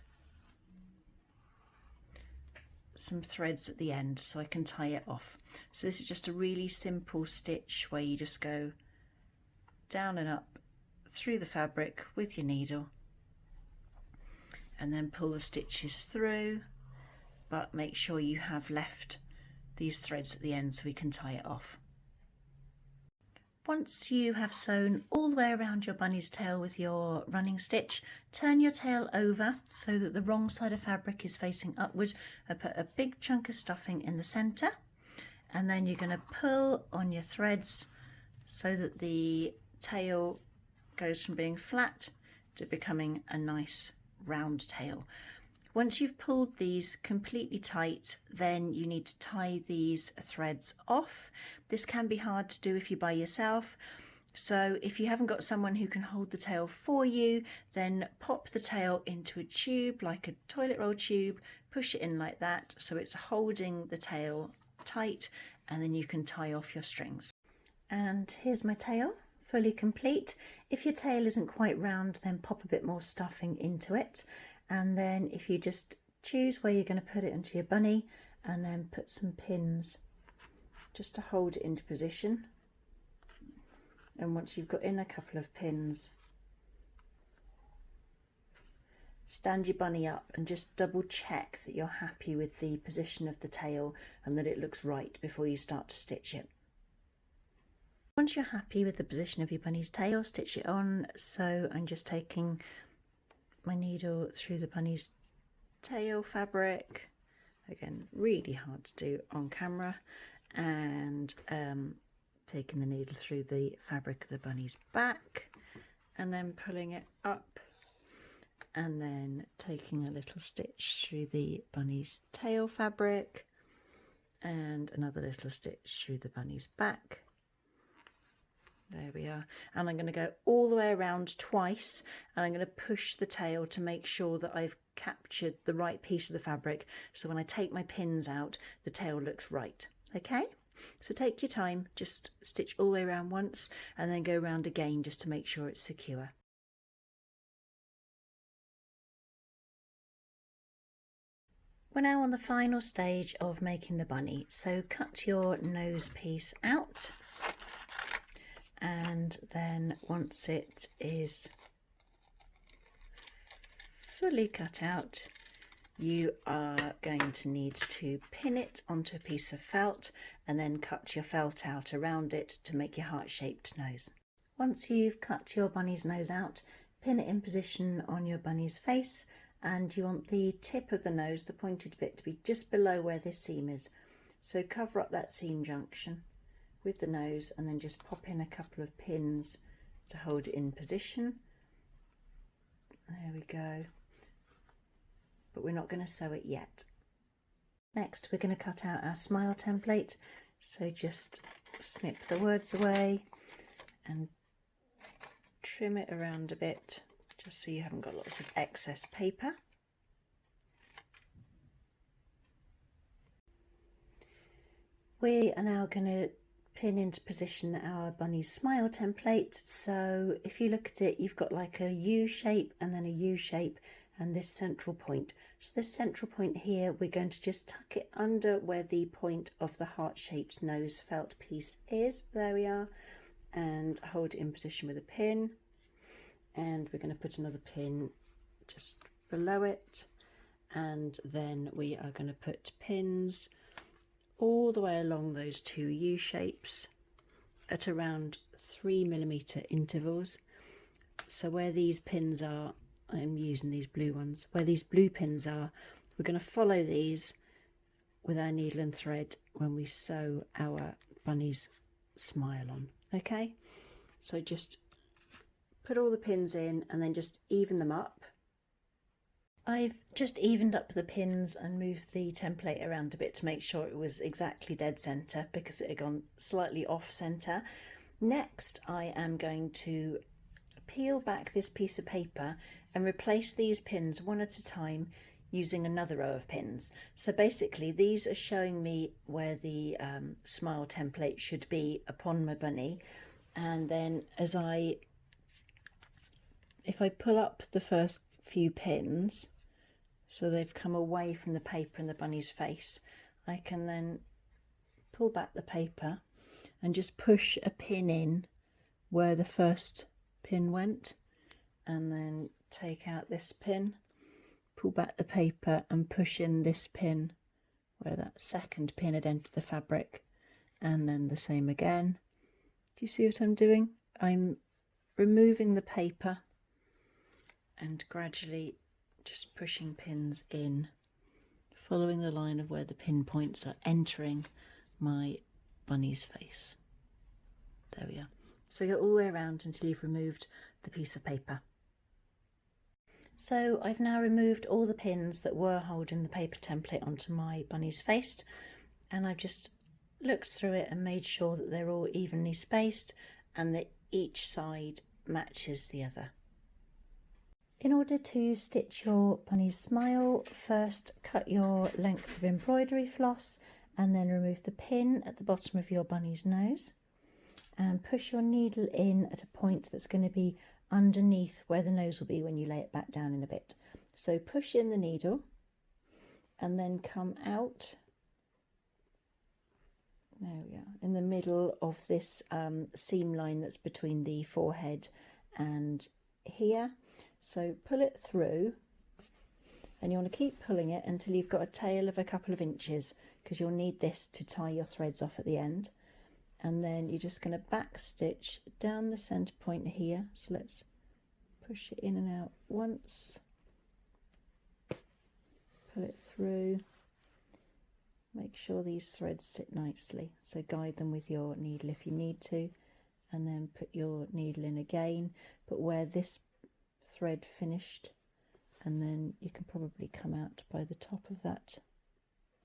some threads at the end so I can tie it off. So this is just a really simple stitch where you just go down and up through the fabric with your needle and then pull the stitches through, but make sure you have left these threads at the end so we can tie it off. Once you have sewn all the way around your bunny's tail with your running stitch, turn your tail over so that the wrong side of fabric is facing upwards. I put a big chunk of stuffing in the centre, and then you're going to pull on your threads so that the tail goes from being flat to becoming a nice round tail. Once you've pulled these completely tight, then you need to tie these threads off. This can be hard to do if you're by yourself. So if you haven't got someone who can hold the tail for you, then pop the tail into a tube, like a toilet roll tube, push it in like that so it's holding the tail tight, and then you can tie off your strings. And here's my tail, fully complete. If your tail isn't quite round, then pop a bit more stuffing into it. And then if you just choose where you're going to put it into your bunny, and then put some pins just to hold it into position. And once you've got in a couple of pins, stand your bunny up and just double check that you're happy with the position of the tail and that it looks right before you start to stitch it. Once you're happy with the position of your bunny's tail, stitch it on. So I'm just taking my needle through the bunny's tail fabric, again really hard to do on camera, and taking the needle through the fabric of the bunny's back and then pulling it up, and then taking a little stitch through the bunny's tail fabric and another little stitch through the bunny's back. There we are. And I'm going to go all the way around twice, and I'm going to push the tail to make sure that I've captured the right piece of the fabric, so when I take my pins out the tail looks right. Okay, so take your time, just stitch all the way around once and then go around again just to make sure it's secure. We're now on the final stage of making the bunny, so cut your nose piece out. And then once it is fully cut out, you are going to need to pin it onto a piece of felt and then cut your felt out around it to make your heart-shaped nose. Once you've cut your bunny's nose out, pin it in position on your bunny's face, and you want the tip of the nose, the pointed bit, to be just below where this seam is. So cover up that seam junction with the nose and then just pop in a couple of pins to hold it in position. There we go. But we're not going to sew it yet. Next we're going to cut out our smile template, so just snip the words away and trim it around a bit just so you haven't got lots of excess paper. We are now going to pin into position our bunny's smile template. So if you look at it, you've got like a U shape and then a U shape and this central point. So this central point here, we're going to just tuck it under where the point of the heart-shaped nose felt piece is. There we are. And hold it in position with a pin. And we're going to put another pin just below it. And then we are going to put pins all the way along those two U shapes at around 3mm intervals. So where these pins are, I'm using these blue ones, where these blue pins are, we're going to follow these with our needle and thread when we sew our bunny's smile on. Okay, so just put all the pins in and then just even them up. I've just evened up the pins and moved the template around a bit to make sure it was exactly dead centre because it had gone slightly off centre. Next I am going to peel back this piece of paper and replace these pins one at a time. using another row of pins. So basically these are showing me where the smile template should be upon my bunny, and then if I pull up the first few pins so they've come away from the paper and the bunny's face, I can then pull back the paper and just push a pin in where the first pin went, and then take out this pin, pull back the paper and push in this pin where that second pin had entered the fabric, and then the same again. Do you see what I'm doing? I'm removing the paper and gradually just pushing pins in, following the line of where the pin points are entering my bunny's face. There we are. So go all the way around until you've removed the piece of paper. So I've now removed all the pins that were holding the paper template onto my bunny's face, and I've just looked through it and made sure that they're all evenly spaced and that each side matches the other. In order to stitch your bunny's smile, first cut your length of embroidery floss and then remove the pin at the bottom of your bunny's nose and push your needle in at a point that's going to be underneath where the nose will be when you lay it back down in a bit. So push in the needle and then come out, there we are, in the middle of this seam line that's between the forehead and here. So pull it through, and you want to keep pulling it until you've got a tail of a couple of inches, because you'll need this to tie your threads off at the end. And then you're just going to back stitch down the centre point here. So let's push it in and out once, pull it through, make sure these threads sit nicely, so guide them with your needle if you need to, and then put your needle in again, but where this thread finished, and then you can probably come out by the top of that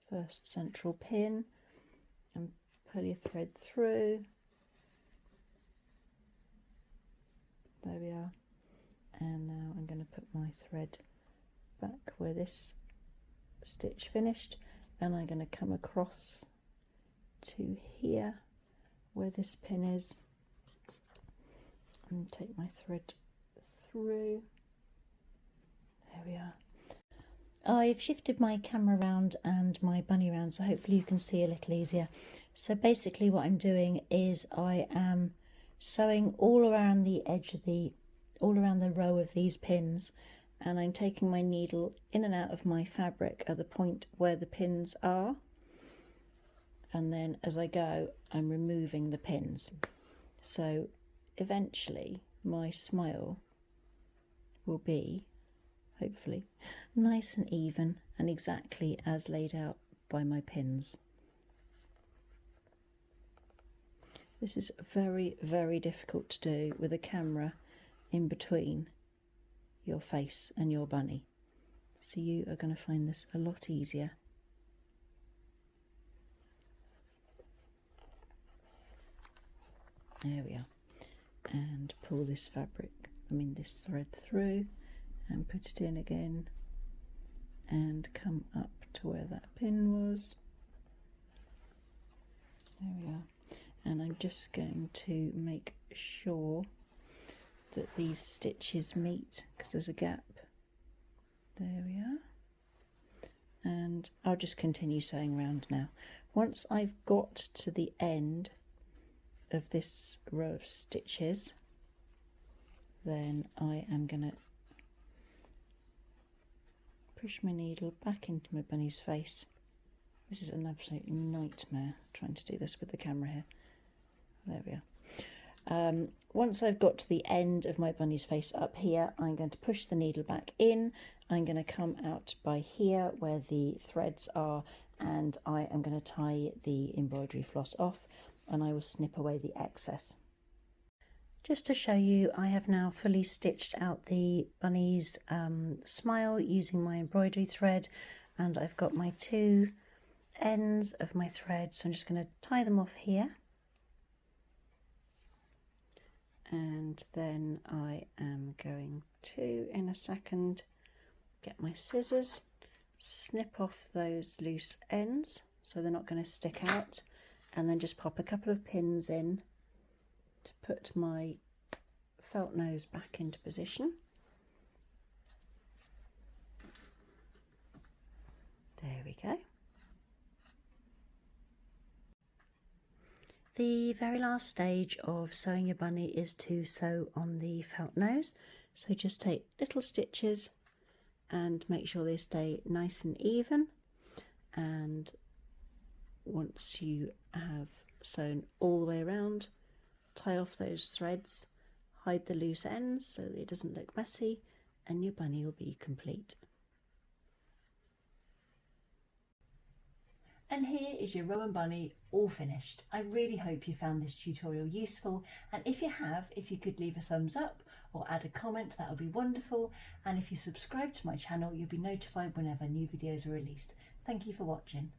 first central pin and pull your thread through. There we are. And now I'm going to put my thread back where this stitch finished, and I'm going to come across to here where this pin is and take my thread through. There we are. I've shifted my camera around and my bunny around, so hopefully you can see a little easier. So basically what I'm doing is I am sewing all around the edge of all around the row of these pins, and I'm taking my needle in and out of my fabric at the point where the pins are, and then as I go I'm removing the pins. So eventually my smile will be, hopefully, nice and even and exactly as laid out by my pins. This is very, very difficult to do with a camera in between your face and your bunny, so you are going to find this a lot easier. There we are. And pull this this thread through and put it in again and come up to where that pin was. There we are. And I'm just going to make sure that these stitches meet, because there's a gap. There we are. And I'll just continue sewing around now. Once I've got to the end of this row of stitches, then I am going to push my needle back into my bunny's face. This is an absolute nightmare trying to do this with the camera here. There we are. Once I've got to the end of my bunny's face up here, I'm going to push the needle back in. I'm going to come out by here where the threads are, and I am going to tie the embroidery floss off, and I will snip away the excess. Just to show you, I have now fully stitched out the bunny's smile using my embroidery thread, and I've got my two ends of my thread, so I'm just going to tie them off here. And then I am going to, in a second, get my scissors snip off those loose ends so they're not going to stick out, and then just pop a couple of pins in to put my felt nose back into position. There we go. The very last stage of sewing your bunny is to sew on the felt nose. So just take little stitches and make sure they stay nice and even. And once you have sewn all the way around, tie off those threads, hide the loose ends so that it doesn't look messy, and your bunny will be complete. And here is your Rowan Bunny all finished. I really hope you found this tutorial useful, and if you have, if you could leave a thumbs up or add a comment, that would be wonderful. And if you subscribe to my channel, you'll be notified whenever new videos are released. Thank you for watching.